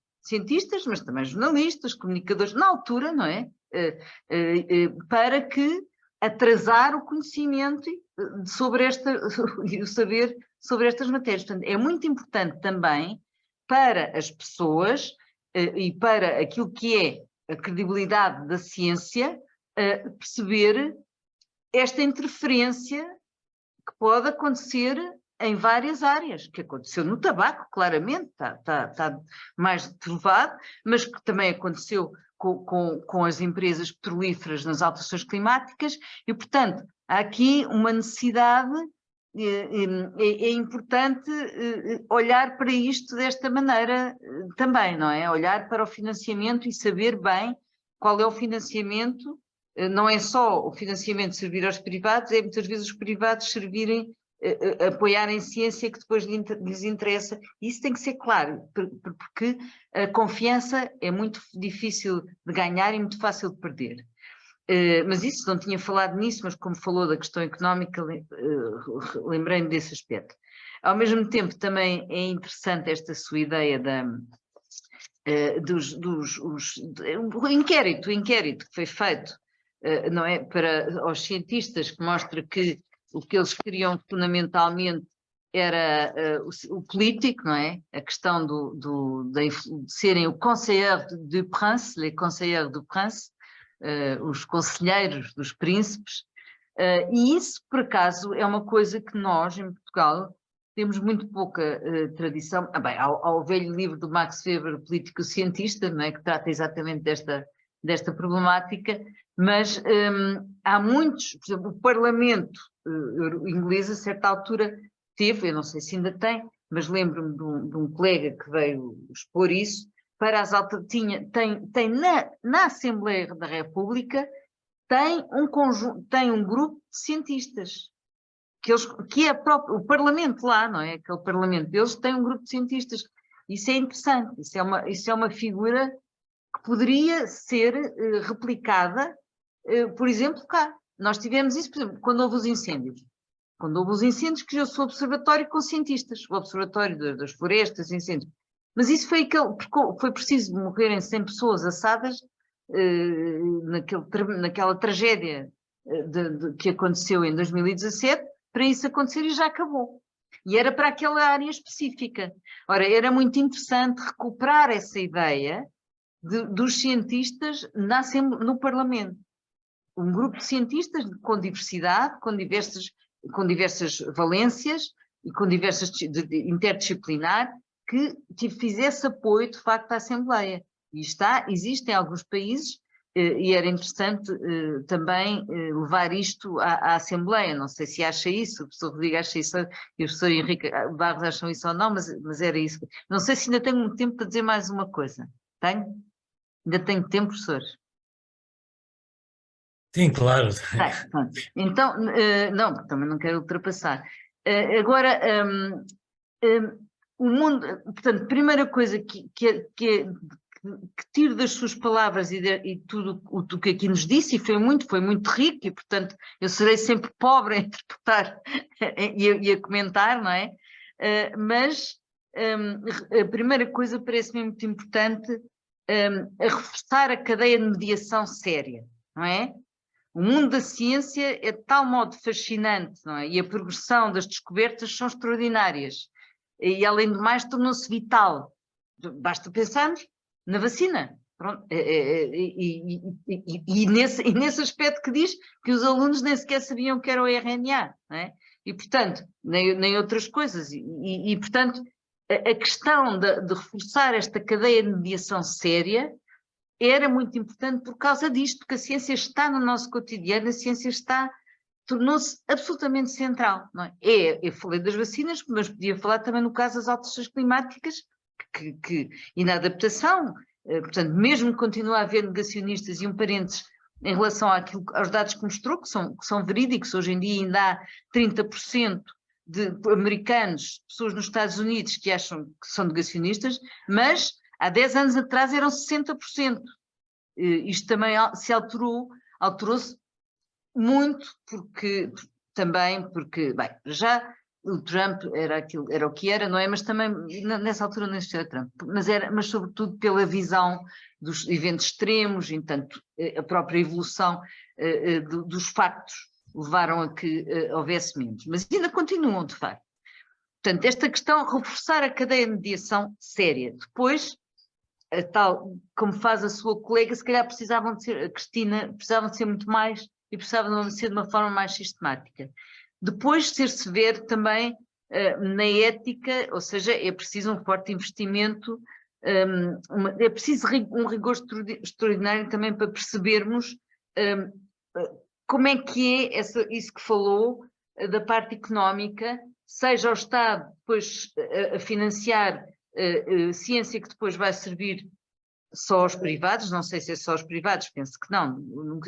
Speaker 4: mas também jornalistas, comunicadores, na altura, não é? Para que atrasar o conhecimento sobre o saber sobre estas matérias. Portanto, é muito importante também para as pessoas e para aquilo que é a credibilidade da ciência, perceber esta interferência que pode acontecer em várias áreas, que aconteceu no tabaco, claramente, está mais provado, mas que também aconteceu com as empresas petrolíferas nas alterações climáticas, e, portanto, há aqui uma necessidade, é importante olhar para isto desta maneira também, não é? Olhar para o financiamento e saber bem qual é o financiamento, não é só o financiamento servir aos privados, é muitas vezes os privados apoiarem ciência que depois lhes interessa. Isso tem que ser claro, porque a confiança é muito difícil de ganhar e muito fácil de perder. Mas isso, não tinha falado nisso, mas como falou da questão económica, lembrei-me desse aspecto. Ao mesmo tempo, também é interessante esta sua ideia o inquérito que foi feito, não é, aos cientistas, que mostra que o que eles queriam fundamentalmente era o político, não é? A questão de serem o conseiller du prince, les conseillers du prince, os conselheiros dos príncipes, e isso, por acaso, é uma coisa que nós, em Portugal, temos muito pouca tradição. Bem, há o velho livro do Max Weber, político-cientista, não é? Que trata exatamente desta problemática, mas há muitos, por exemplo, o Parlamento inglês, a certa altura, teve, eu não sei se ainda tem, mas lembro-me de um colega que veio expor isso, para as tem na Assembleia da República, tem um grupo de cientistas, que é o Parlamento lá, não é? Aquele Parlamento deles tem um grupo de cientistas. Isso é interessante, isso é uma figura que poderia ser replicada, por exemplo, cá. Nós tivemos isso, por exemplo, quando houve os incêndios. Quando houve os incêndios, criou-se o observatório com cientistas, o observatório das florestas, incêndios. Mas isso foi preciso morrerem 100 pessoas assadas naquela tragédia que aconteceu em 2017, para isso acontecer, e já acabou. E era para aquela área específica. Ora, era muito interessante recuperar essa ideia dos cientistas no Parlamento. Um grupo de cientistas com diversidade, com diversas valências e com diversas interdisciplinar, que fizesse apoio, de facto, à Assembleia. E existe em alguns países, e era interessante também levar isto à Assembleia. Não sei se acha isso, o professor Rodrigo acha isso, e o professor Henrique Barros acham isso ou não, mas era isso. Não sei se ainda tenho muito tempo para dizer mais uma coisa. Tenho? Ainda tenho tempo, professor?
Speaker 2: Sim, claro.
Speaker 4: Então, não, também não quero ultrapassar. Agora, o mundo, portanto, primeira coisa que tiro das suas palavras e tudo o que aqui nos disse, e foi muito rico, e portanto eu serei sempre pobre a interpretar e a comentar, não é? Mas a primeira coisa parece-me muito importante, a reforçar a cadeia de mediação séria, não é? O mundo da ciência é de tal modo fascinante, não é? E a progressão das descobertas são extraordinárias. E, além do mais, tornou-se vital. Basta pensarmos na vacina. Pronto. E nesse aspecto que diz que os alunos nem sequer sabiam que era o RNA, não é? E, portanto, nem outras coisas. E portanto, a questão de reforçar esta cadeia de mediação séria era muito importante por causa disto, porque a ciência está no nosso cotidiano, a ciência tornou-se absolutamente central. Não é? Eu falei das vacinas, mas podia falar também no caso das alterações climáticas e na adaptação. Portanto, mesmo que continue a haver negacionistas e um parênteses em relação aos dados que mostrou, que são verídicos, hoje em dia ainda há 30% de americanos, pessoas nos Estados Unidos que acham que são negacionistas, mas há 10 anos atrás eram 60%. Isto também se alterou-se muito, porque, bem, já o Trump era o que era, não é? Mas também, nessa altura não existia Trump, mas sobretudo pela visão dos eventos extremos, entanto, a própria evolução dos factos levaram a que houvesse menos. Mas ainda continuam, de facto. Portanto, esta questão, reforçar a cadeia de mediação séria. Depois, tal como faz a sua colega, se calhar precisavam de ser muito mais e precisavam de ser de uma forma mais sistemática. Depois, ser-se ver também na ética, ou seja, é preciso um forte investimento, é preciso um rigor extraordinário também para percebermos como é que é isso que falou da parte económica, seja o Estado depois a financiar ciência que depois vai servir só aos privados, não sei se é só aos privados, penso que não,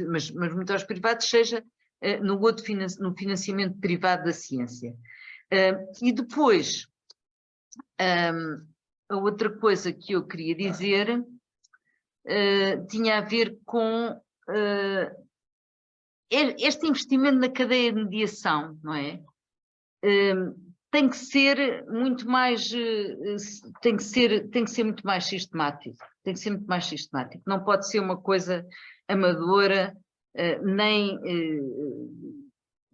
Speaker 4: mas muito aos privados, seja no financiamento privado da ciência. E depois, a outra coisa que eu queria dizer tinha a ver com este investimento na cadeia de mediação, não é? Tem que ser muito mais, tem que ser muito mais sistemático, não pode ser uma coisa amadora,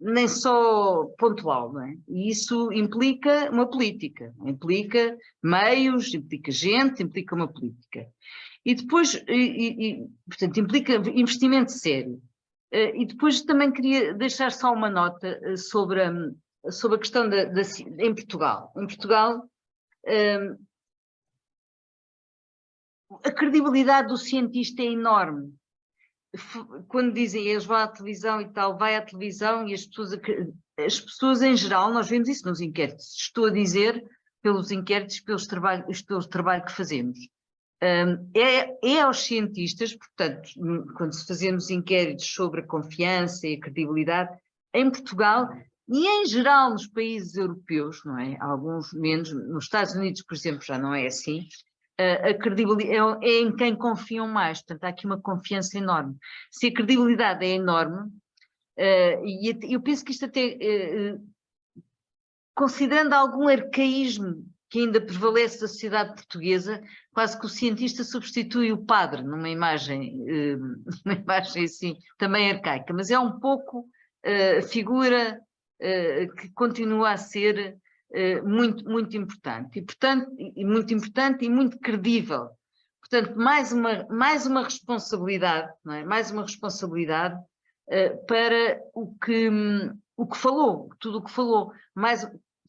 Speaker 4: nem só pontual, não é? E isso implica uma política, implica meios, implica gente, implica uma política. E depois, portanto, implica investimento sério. E depois também queria deixar só uma nota sobre a questão em Portugal. Em Portugal, a credibilidade do cientista é enorme. Quando dizem eles vão à televisão e tal, vai à televisão e as pessoas em geral, nós vemos isso nos inquéritos, estou a dizer pelos inquéritos, pelo trabalho que fazemos. É aos cientistas, portanto, quando se fazemos inquéritos sobre a confiança e a credibilidade, em Portugal e em geral nos países europeus, não é? Alguns menos, nos Estados Unidos, por exemplo, já não é assim, a credibilidade é em quem confiam mais, portanto há aqui uma confiança enorme. Se a credibilidade é enorme, e eu penso que isto até, considerando algum arcaísmo que ainda prevalece da sociedade portuguesa, quase que o cientista substitui o padre numa imagem assim, também arcaica, mas é um pouco a figura que continua a ser muito importante. E muito importante e muito credível. Portanto, mais uma responsabilidade, não é? Mais uma responsabilidade para o que falou, tudo o que falou,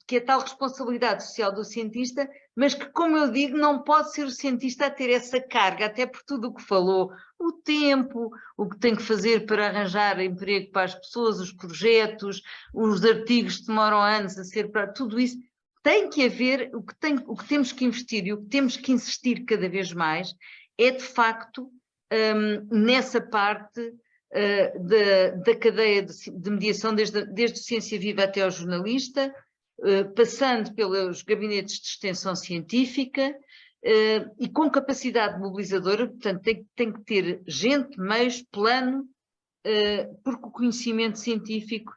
Speaker 4: que é a tal responsabilidade social do cientista, mas que, como eu digo, não pode ser o cientista a ter essa carga, até por tudo o que falou, o tempo, o que tem que fazer para arranjar emprego para as pessoas, os projetos, os artigos que demoram anos a ser para tudo isso. Tem que haver, o que temos que investir e o que temos que insistir cada vez mais é, de facto, nessa parte da cadeia de mediação, desde o ciência viva até ao jornalista, passando pelos gabinetes de extensão científica e com capacidade mobilizadora. Portanto, tem que ter gente, meios, plano, porque o conhecimento científico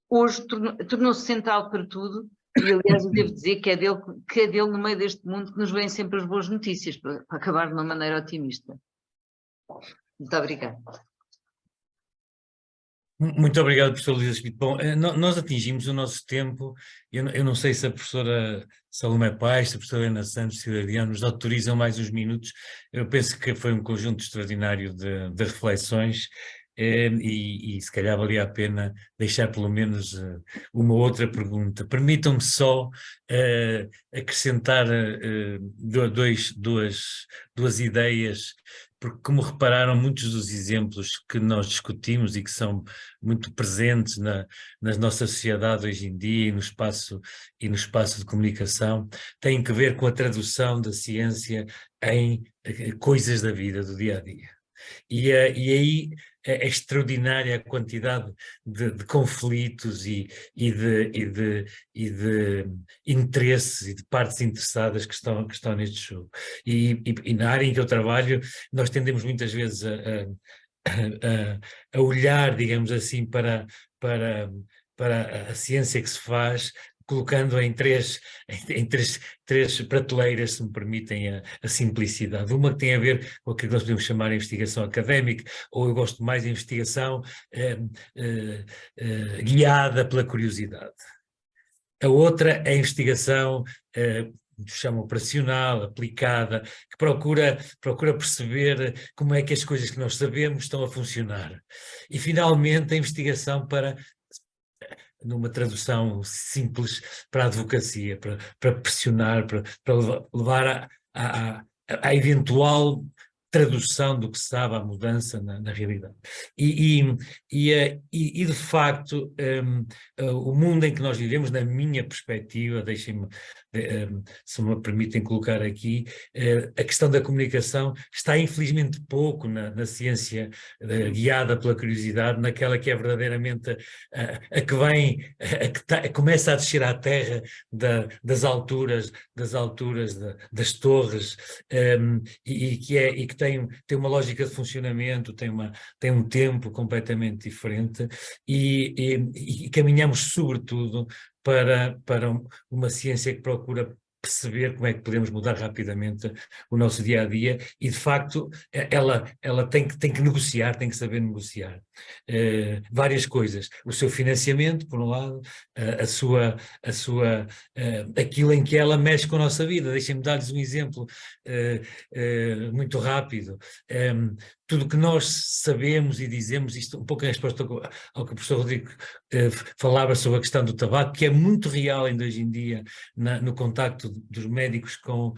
Speaker 4: hoje tornou-se central para tudo. E, aliás, eu devo dizer que é dele no meio deste mundo que nos vêm sempre as boas notícias, para acabar de uma maneira otimista. Muito obrigada.
Speaker 2: Muito obrigado, professor Luísa Schmidt. Bom, nós atingimos o nosso tempo. Eu não sei se a professora Salomé Paes, se a professora Helena Santos, se o Adriano nos autorizam mais uns minutos. Eu penso que foi um conjunto extraordinário de reflexões. E se calhar valia a pena deixar pelo menos uma outra pergunta. Permitam-me só acrescentar duas ideias, porque, como repararam, muitos dos exemplos que nós discutimos e que são muito presentes na nossa sociedade hoje em dia e no espaço de comunicação têm que ver com a tradução da ciência em coisas da vida, do dia a dia. E aí é extraordinária a quantidade de conflitos e de interesses e de partes interessadas que estão neste jogo. E na área em que eu trabalho, nós tendemos muitas vezes a olhar, digamos assim, para a ciência que se faz, colocando em três prateleiras, se me permitem a simplicidade. Uma que tem a ver com o que nós podemos chamar de investigação académica, ou eu gosto mais de investigação guiada pela curiosidade. A outra é a investigação chama operacional, aplicada, que procura perceber como é que as coisas que nós sabemos estão a funcionar. E, finalmente, a investigação numa tradução simples, para a advocacia, para pressionar, para levar à eventual tradução do que se sabe, à mudança na realidade. E de facto, o mundo em que nós vivemos, na minha perspectiva, deixem-me, se me permitem colocar aqui, a questão da comunicação está infelizmente pouco na ciência guiada pela curiosidade, naquela que é verdadeiramente a que vem, começa a descer à terra das alturas das torres, e que tem uma lógica de funcionamento, tem um tempo completamente diferente, e caminhamos sobretudo para uma ciência que procura perceber como é que podemos mudar rapidamente o nosso dia-a-dia, e de facto ela tem que negociar, tem que saber negociar várias coisas, o seu financiamento, por um lado, aquilo em que ela mexe com a nossa vida. Deixem-me dar-lhes um exemplo muito rápido. Tudo que nós sabemos e dizemos, isto um pouco em resposta ao que o professor Rodrigo falava sobre a questão do tabaco, que é muito real ainda hoje em dia no contacto dos médicos com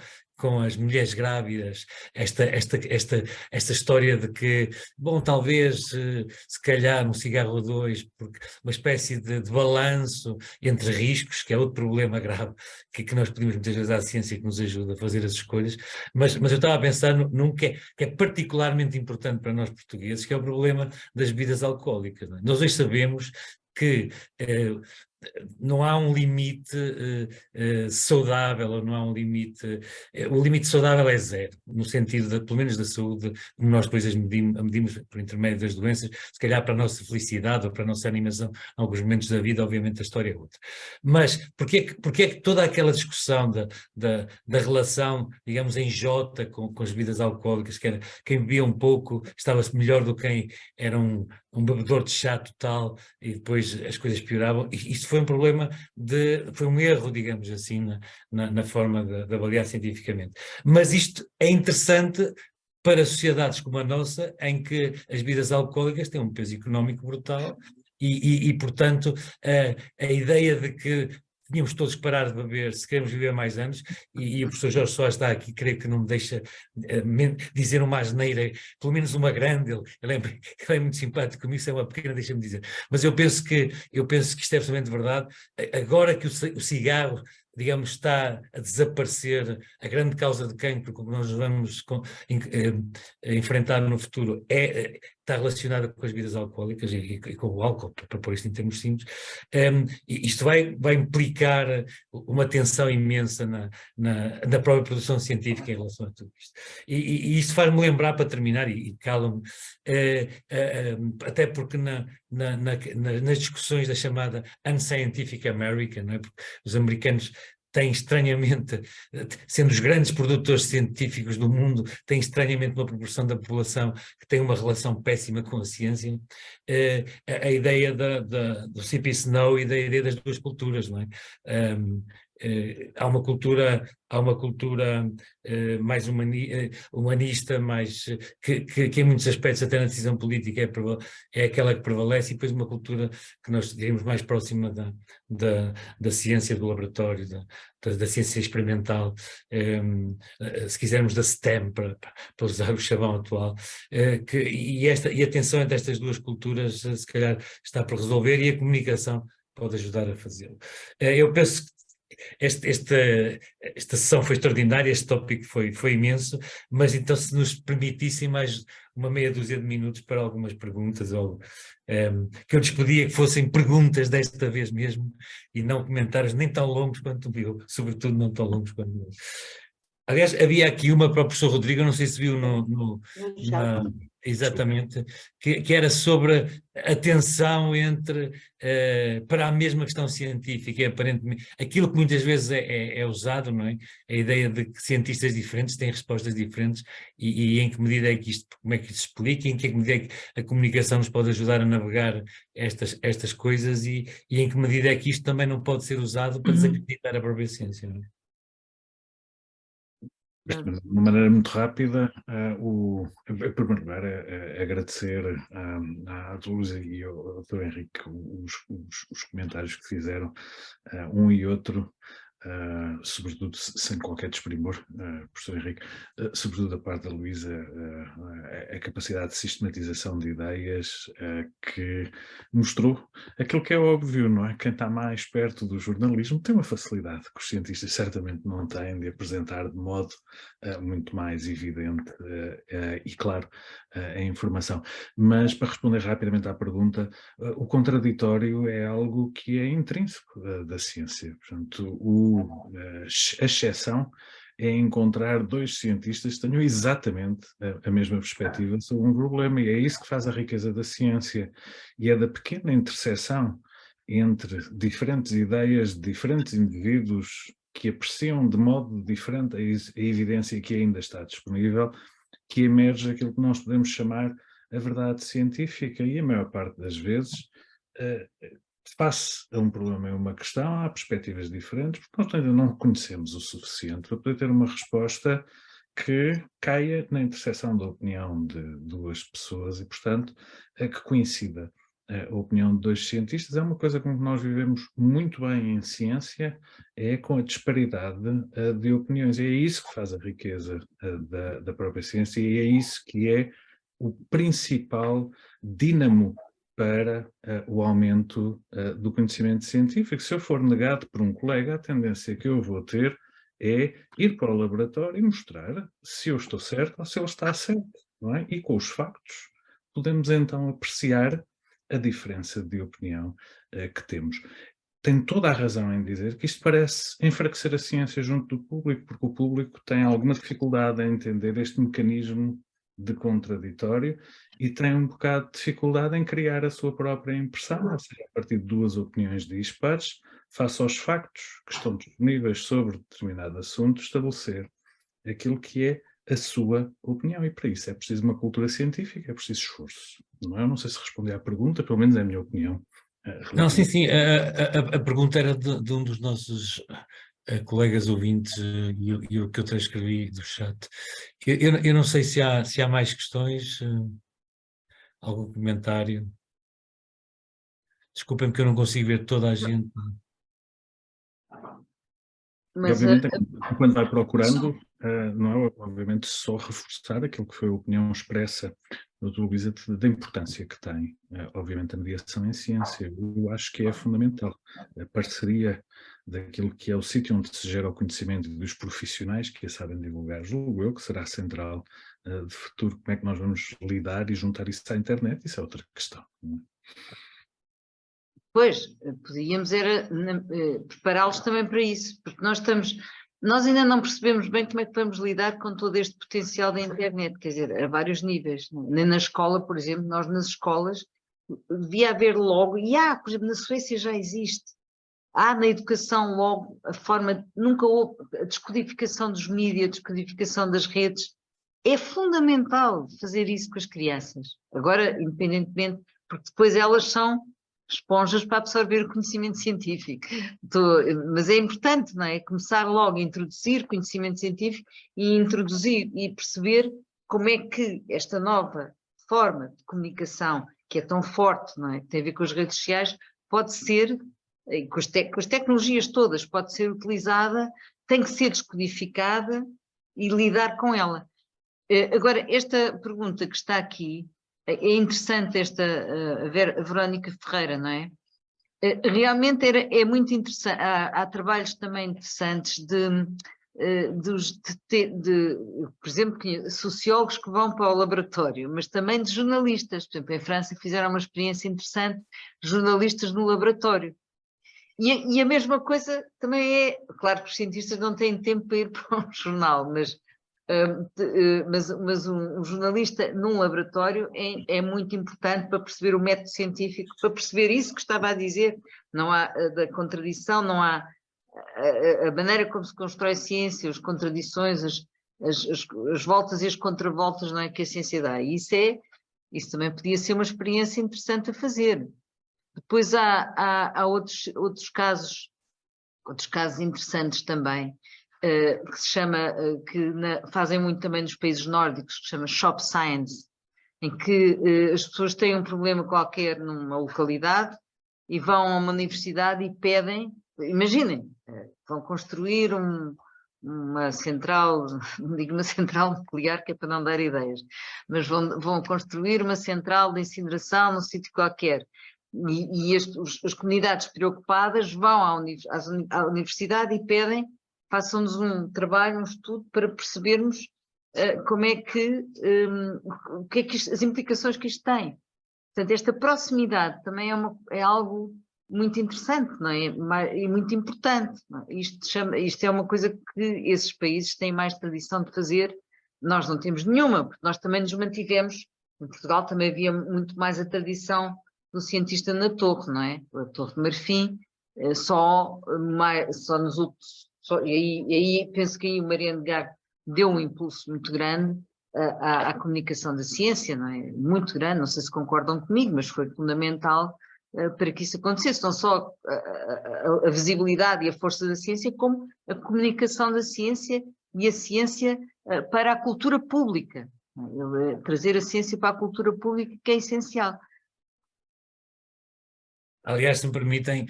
Speaker 2: as mulheres grávidas, esta história de que, bom, talvez, se calhar um cigarro ou dois, porque uma espécie de balanço entre riscos, que é outro problema grave, que nós pedimos muitas vezes à ciência, que nos ajuda a fazer as escolhas, mas eu estava a pensar num que é particularmente importante para nós portugueses, que é o problema das bebidas alcoólicas. Não é? Nós hoje sabemos que não há um limite saudável, ou não há um limite... o limite saudável é zero, no sentido, pelo menos da saúde, como nós depois medimos por intermédio das doenças, se calhar para a nossa felicidade ou para a nossa animação em alguns momentos da vida, obviamente a história é outra. Mas porquê é que toda aquela discussão da relação, digamos, em Jota com as bebidas alcoólicas, que era quem bebia um pouco estava-se melhor do que quem era um bebedor de chá total, e depois as coisas pioravam, e isto foi um problema foi um erro, digamos assim, na forma de avaliar cientificamente. Mas isto é interessante para sociedades como a nossa, em que as bebidas alcoólicas têm um peso económico brutal e portanto, a ideia de que tínhamos todos que parar de beber se queremos viver mais anos, e o professor Jorge Soares está aqui, creio que não me deixa dizer uma asneira, pelo menos uma grande, ele é muito simpático comigo, isso é uma pequena, deixa-me dizer, mas eu penso que isto é absolutamente verdade. Agora que o cigarro, digamos, está a desaparecer, a grande causa de cancro que nós vamos enfrentar no futuro está relacionada com as bebidas alcoólicas e com o álcool, para pôr isto em termos simples. Isto vai implicar uma tensão imensa na própria produção científica em relação a tudo isto. E isto faz-me lembrar, para terminar, e cala-me, até porque nas discussões da chamada Unscientific American, não é? Porque os americanos têm estranhamente, sendo os grandes produtores científicos do mundo, têm estranhamente uma proporção da população que tem uma relação péssima com a ciência, a ideia do Sip and Snow e da ideia das duas culturas, não é? Há uma cultura mais humanista, mais, que em muitos aspectos, até na decisão política, é aquela que prevalece, e depois uma cultura que nós diríamos mais próxima da ciência do laboratório, da ciência experimental, se quisermos da STEM, para usar o chavão atual, e a tensão entre estas duas culturas se calhar está por resolver, e a comunicação pode ajudar a fazê-lo. Eu penso que esta sessão foi extraordinária, este tópico foi imenso, mas então, se nos permitissem mais uma meia dúzia de minutos para algumas perguntas, que eu lhes pedia que fossem perguntas desta vez mesmo, e não comentários nem tão longos quanto o meu, sobretudo não tão longos quanto o meu. Aliás, havia aqui uma para o professor Rodrigo, não sei se viu exatamente, que era sobre a tensão entre, para a mesma questão científica, e aparentemente, aquilo que muitas vezes é usado, não é? A ideia de que cientistas diferentes têm respostas diferentes, e em que medida é que como é que isso se explica, em que medida é que a comunicação nos pode ajudar a navegar estas coisas, e em que medida é que isto também não pode ser usado para desacreditar a própria ciência, não é?
Speaker 3: De uma maneira muito rápida, em primeiro lugar, agradecer à Luísa e ao Dr. Henrique os comentários que fizeram, um e outro, sobretudo sem qualquer desprimor, professor Henrique, sobretudo da parte da Luísa, a capacidade de sistematização de ideias, que mostrou aquilo que é óbvio, não é? Quem está mais perto do jornalismo tem uma facilidade que os cientistas certamente não têm de apresentar de modo muito mais evidente e claro a informação. Mas, para responder rapidamente à pergunta, o contraditório é algo que é intrínseco da ciência. Portanto, a exceção é encontrar dois cientistas que tenham exatamente a mesma perspectiva sobre um problema, e é isso que faz a riqueza da ciência, e é da pequena interseção entre diferentes ideias de diferentes indivíduos que apreciam de modo diferente a evidência que ainda está disponível, que emerge aquilo que nós podemos chamar a verdade científica, e a maior parte das vezes, face a um problema e uma questão, há perspectivas diferentes, porque nós ainda não conhecemos o suficiente para poder ter uma resposta que caia na interseção da opinião de duas pessoas, e, portanto, que coincida. A opinião de dois cientistas é uma coisa com que nós vivemos muito bem em ciência, é com a disparidade de opiniões, e é isso que faz a riqueza da própria ciência, e é isso que é o principal dínamo para o aumento do conhecimento científico. Se eu for negado por um colega, a tendência que eu vou ter é ir para o laboratório e mostrar se eu estou certo ou se ele está certo, não é? E com os factos podemos então apreciar a diferença de opinião que temos. Tem toda a razão em dizer que isto parece enfraquecer a ciência junto do público, porque o público tem alguma dificuldade em entender este mecanismo de contraditório e tem um bocado de dificuldade em criar a sua própria impressão, ou seja, a partir de duas opiniões dispares, face aos factos que estão disponíveis sobre determinado assunto, estabelecer aquilo que é a sua opinião, e para isso é preciso uma cultura científica, é preciso esforço. Não é? Eu não sei se respondi à pergunta, pelo menos é a minha opinião
Speaker 2: Não, sim, sim, a pergunta era de um dos nossos colegas ouvintes e o que eu transcrevi do chat. Eu não sei se há mais questões, algum comentário. Desculpem-me que eu não consigo ver toda a gente.
Speaker 3: E obviamente, enquanto vai procurando, não é obviamente só reforçar aquilo que foi a opinião expressa do Dr. Luísa da importância que tem, obviamente, a mediação em ciência. Eu acho que é fundamental. A parceria daquilo que é o sítio onde se gera o conhecimento dos profissionais que a sabem divulgar, julgo eu, que será central de futuro. Como é que nós vamos lidar e juntar isso à internet? Isso é outra questão. Não é?
Speaker 4: Pois, podíamos era prepará-los também para isso, porque nós ainda não percebemos bem como é que vamos lidar com todo este potencial da internet, quer dizer, a vários níveis. Nem na escola, por exemplo, nós nas escolas devia haver logo, por exemplo, na Suécia já existe, há na educação logo a forma, nunca houve a descodificação dos mídias, a descodificação das redes, é fundamental fazer isso com as crianças. Agora, independentemente, porque depois elas são esponjas para absorver o conhecimento científico. Mas é importante, não é? Começar logo a introduzir conhecimento científico e introduzir e perceber como é que esta nova forma de comunicação, que é tão forte, não é? Que tem a ver com as redes sociais, pode ser, com as tecnologias todas, pode ser utilizada, tem que ser descodificada e lidar com ela. Agora, esta pergunta que está aqui, é interessante a Verónica Ferreira, não é? Realmente é muito interessante, há trabalhos também interessantes por exemplo, sociólogos que vão para o laboratório, mas também de jornalistas. Por exemplo, em França fizeram uma experiência interessante, jornalistas no laboratório. E a mesma coisa também é, claro que os cientistas não têm tempo para ir para um jornal, mas um jornalista num laboratório é muito importante para perceber o método científico, para perceber isso que estava a dizer, não há da contradição, não há a maneira como se constrói ciência, as contradições, as voltas e as contravoltas, não é, que a ciência dá. E isso também podia ser uma experiência interessante a fazer. Depois há outros casos interessantes também, que se chama, fazem muito também nos países nórdicos, que se chama Shop Science, em que as pessoas têm um problema qualquer numa localidade e vão a uma universidade e pedem, imaginem, vão construir uma central, não digo uma central nuclear que é para não dar ideias, mas vão construir uma central de incineração num sítio qualquer. E as comunidades preocupadas vão à universidade e pedem, façam-nos um trabalho, um estudo para percebermos como é que, o que é que as implicações que isto tem. Portanto, esta proximidade também é algo muito interessante, não é? E muito importante. Não é? Isto é uma coisa que esses países têm mais tradição de fazer, nós não temos nenhuma, porque nós também nos mantivemos, em Portugal também havia muito mais a tradição do cientista na Torre, não é? A Torre de Marfim, e aí penso que aí o Mariano Gago deu um impulso muito grande à comunicação da ciência, não é? Muito grande, não sei se concordam comigo, mas foi fundamental para que isso acontecesse, não só a visibilidade e a força da ciência, como a comunicação da ciência e a ciência para a cultura pública. Trazer a ciência para a cultura pública, que é essencial.
Speaker 2: Aliás, se me permitem,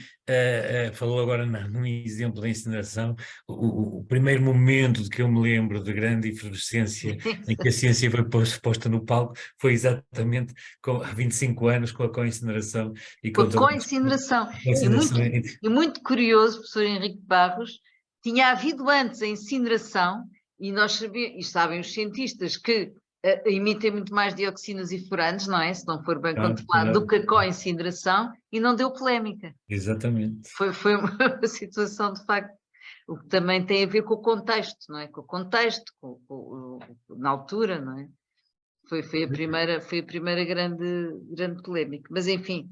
Speaker 2: falou agora num exemplo da incineração, o primeiro momento de que eu me lembro de grande efervescência em que a ciência foi posta no palco foi exatamente há 25 anos com a co-incineração.
Speaker 4: Com a co-incineração. E muito curioso, professor Henrique Barros, tinha havido antes a incineração, e sabem os cientistas que emitem muito mais dioxinas e furantes, não é? Se não for bem controlado, do que a co-incineração, e não deu polémica.
Speaker 2: Exatamente.
Speaker 4: Foi uma situação, de facto, o que também tem a ver com o contexto, não é? Com o contexto, na altura, não é? Foi a primeira grande polémica. Mas, enfim,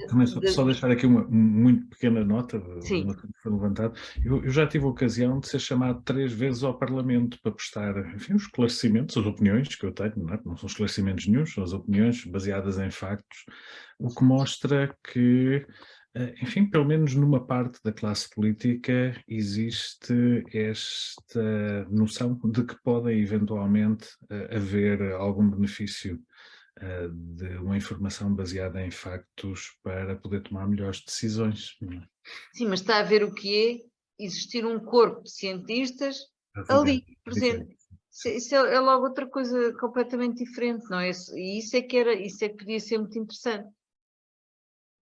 Speaker 3: Também só deixar aqui uma muito pequena nota de
Speaker 4: Sim.
Speaker 3: uma coisa que foi levantada. Eu já tive a ocasião de ser chamado 3 vezes ao Parlamento para prestar, enfim, os esclarecimentos, as opiniões que eu tenho, não são esclarecimentos nenhuns, são as opiniões baseadas em factos, o que mostra que, enfim, pelo menos numa parte da classe política existe esta noção de que pode eventualmente haver algum benefício de uma informação baseada em factos para poder tomar melhores decisões.
Speaker 4: Sim, mas está a ver o que é existir um corpo de cientistas ali, presente. Isso é logo outra coisa completamente diferente, não é? E isso é que podia ser muito interessante.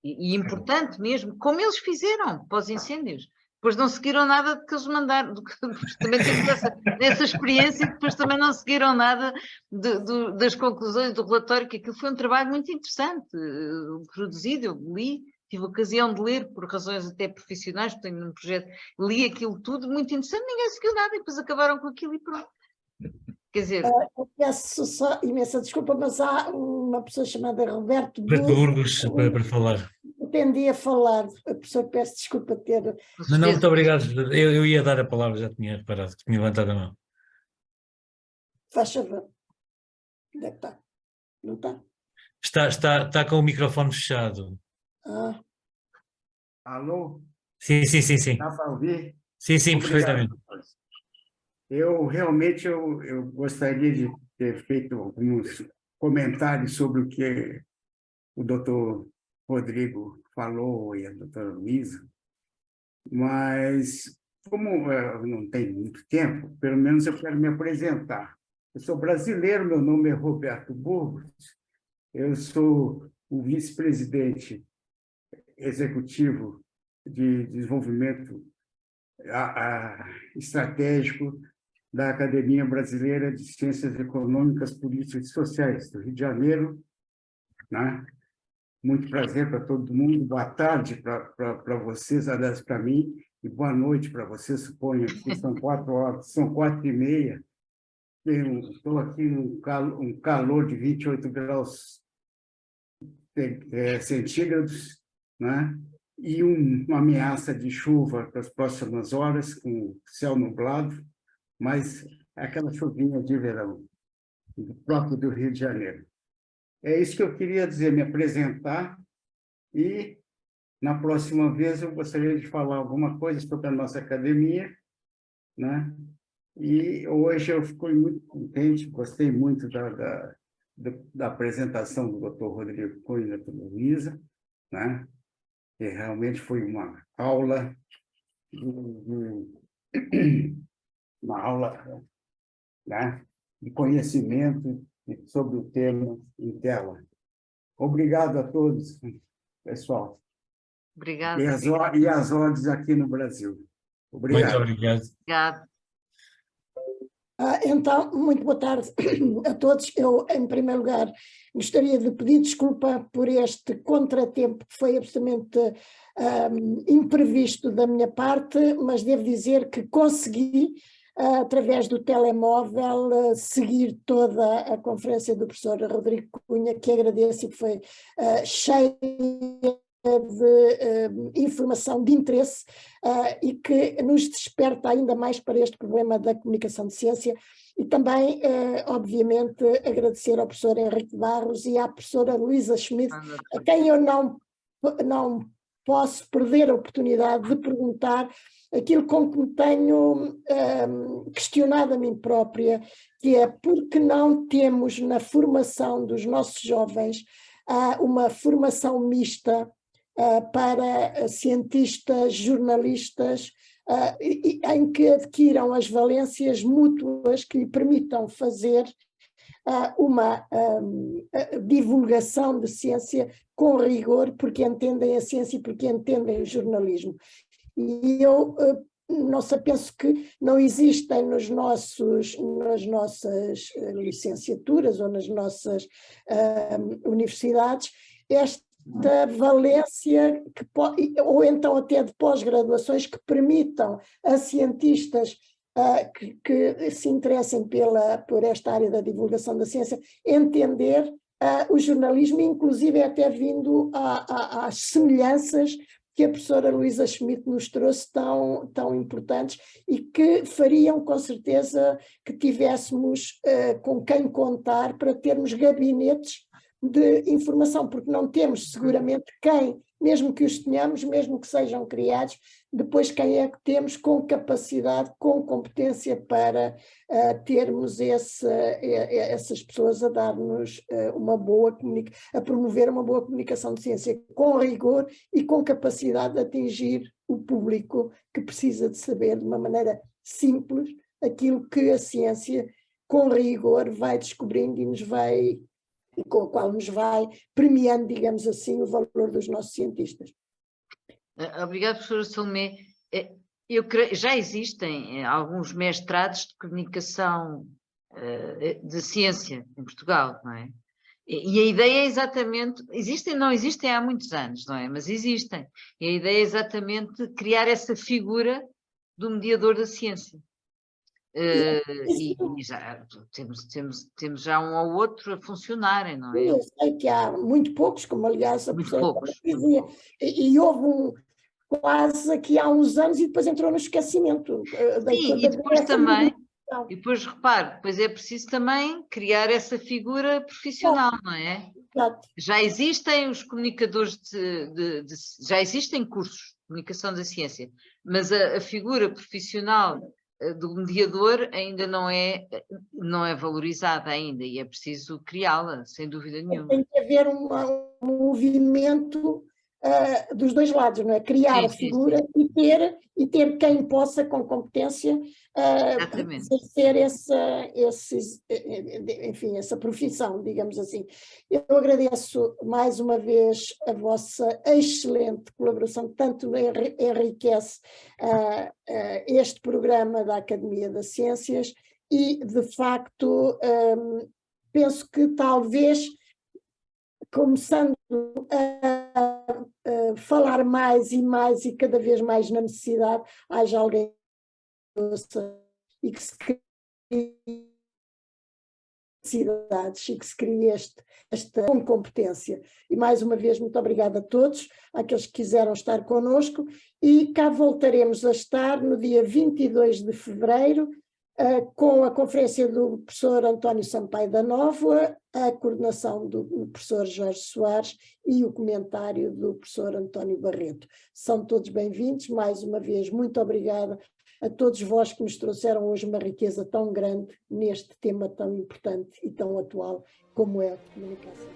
Speaker 4: E importante mesmo, como eles fizeram para os incêndios. Depois não seguiram nada do que eles mandaram, também temos essa experiência, que depois também não seguiram nada das conclusões do relatório, que aquilo foi um trabalho muito interessante, produzido, eu li, tive a ocasião de ler, por razões até profissionais, tenho um projeto, li aquilo tudo, muito interessante, ninguém seguiu nada, e depois acabaram com aquilo e pronto. Quer dizer...
Speaker 5: Eu peço só imensa desculpa, mas há uma pessoa chamada Roberto
Speaker 2: Burgos para falar.
Speaker 5: Pretendia falar, a pessoa peço desculpa ter...
Speaker 2: Não, muito obrigado, eu ia dar a palavra, já tinha reparado que tinha levantado a mão.
Speaker 5: Faz favor. Onde é que está? Não está?
Speaker 2: Está com o microfone fechado.
Speaker 5: Ah.
Speaker 6: Alô?
Speaker 2: Sim.
Speaker 6: Dá para ouvir?
Speaker 2: Sim,
Speaker 6: Obrigado.
Speaker 2: perfeitamente.
Speaker 6: Eu realmente eu gostaria de ter feito alguns comentários sobre o que o doutor Rodrigo falou e a doutora Luísa, mas como eu não tenho muito tempo, pelo menos eu quero me apresentar. Eu sou brasileiro, meu nome é Roberto Burgos, eu sou o vice-presidente executivo de desenvolvimento estratégico da Academia Brasileira de Ciências Econômicas, Políticas e Sociais, do Rio de Janeiro, né? Muito prazer para todo mundo, boa tarde para vocês, aliás, para mim, e boa noite para vocês, suponho que são 4 horas, são 4h30, estou aqui num calor de 28 graus centígrados, né? E uma ameaça de chuva para as próximas horas, com céu nublado, mas aquela chuvinha de verão, próprio do Rio de Janeiro. É isso que eu queria dizer, me apresentar, e na próxima vez eu gostaria de falar alguma coisa sobre a nossa academia, né? E hoje eu fico muito contente, gostei muito da apresentação do Dr. Rodrigo Cunha e da doutora Luísa, né? Que realmente foi uma aula né, de conhecimento sobre o tema em tela. Obrigado a todos, pessoal.
Speaker 4: Obrigada.
Speaker 6: E as ordens aqui no Brasil. Obrigado.
Speaker 2: Muito obrigado.
Speaker 4: Obrigado.
Speaker 5: Então, muito boa tarde a todos. Eu, em primeiro lugar, gostaria de pedir desculpa por este contratempo que foi absolutamente imprevisto da minha parte, mas devo dizer que consegui, através do telemóvel, seguir toda a conferência do professor Rodrigo Cunha, que agradeço e que foi cheia de informação de interesse e que nos desperta ainda mais para este problema da comunicação de ciência, e também, obviamente, agradecer ao professor Henrique Barros e à professora Luísa Schmidt, a quem eu não posso perder a oportunidade de perguntar aquilo com que me tenho questionado a mim própria, que é por que não temos na formação dos nossos jovens uma formação mista para cientistas, jornalistas, em que adquiram as valências mútuas que lhe permitam fazer uma divulgação de ciência com rigor, porque entendem a ciência e porque entendem o jornalismo. E eu penso que não existem nas nossas licenciaturas ou nas nossas universidades esta valência, ou então até de pós-graduações, que permitam a cientistas que se interessem por esta área da divulgação da ciência entender o jornalismo, inclusive até vindo às semelhanças que a professora Luísa Schmidt nos trouxe tão importantes e que fariam com certeza que tivéssemos com quem contar para termos gabinetes de informação, porque não temos seguramente quem, mesmo que os tenhamos, mesmo que sejam criados, depois quem é que temos com capacidade, com competência para termos essas pessoas a dar-nos a promover uma boa comunicação de ciência com rigor e com capacidade de atingir o público que precisa de saber de uma maneira simples aquilo que a ciência com rigor vai descobrindo e com a qual nos vai premiando, digamos assim, o valor dos nossos cientistas.
Speaker 4: Obrigada, professora Salomé. Eu creio, já existem alguns mestrados de comunicação de ciência em Portugal, não é? E a ideia é exatamente, não existem há muitos anos, não é? Mas existem. E a ideia é exatamente criar essa figura do mediador da ciência. E já temos já um ou outro a funcionarem, não é?
Speaker 5: Eu sei que há muito poucos, como aliás a
Speaker 4: Muito
Speaker 5: professora
Speaker 4: poucos.
Speaker 5: dizia, e houve quase aqui há uns anos e depois entrou no esquecimento.
Speaker 4: Sim, e depois também, e depois repare, depois é preciso também criar essa figura profissional, não é?
Speaker 5: Exato.
Speaker 4: Já existem os comunicadores já existem cursos de comunicação da ciência, mas a figura profissional do mediador ainda não é valorizada ainda e é preciso criá-la, sem dúvida nenhuma.
Speaker 5: Tem que haver um movimento dos dois lados, não é? Criar a figura e ter quem possa, com competência, exercer essa profissão, digamos assim. Eu agradeço mais uma vez a vossa excelente colaboração, tanto enriquece este programa da Academia das Ciências e, de facto, penso que talvez, começando a falar mais e cada vez mais na necessidade, haja alguém que ouça e que se crie necessidades e que se crie esta competência. E mais uma vez, muito obrigada a todos, àqueles que quiseram estar connosco, e cá voltaremos a estar no dia 22 de fevereiro, com a conferência do professor António Sampaio da Nova, a coordenação do professor Jorge Soares e o comentário do professor António Barreto. São todos bem-vindos, mais uma vez, muito obrigada a todos vós que nos trouxeram hoje uma riqueza tão grande neste tema tão importante e tão atual como é a comunicação.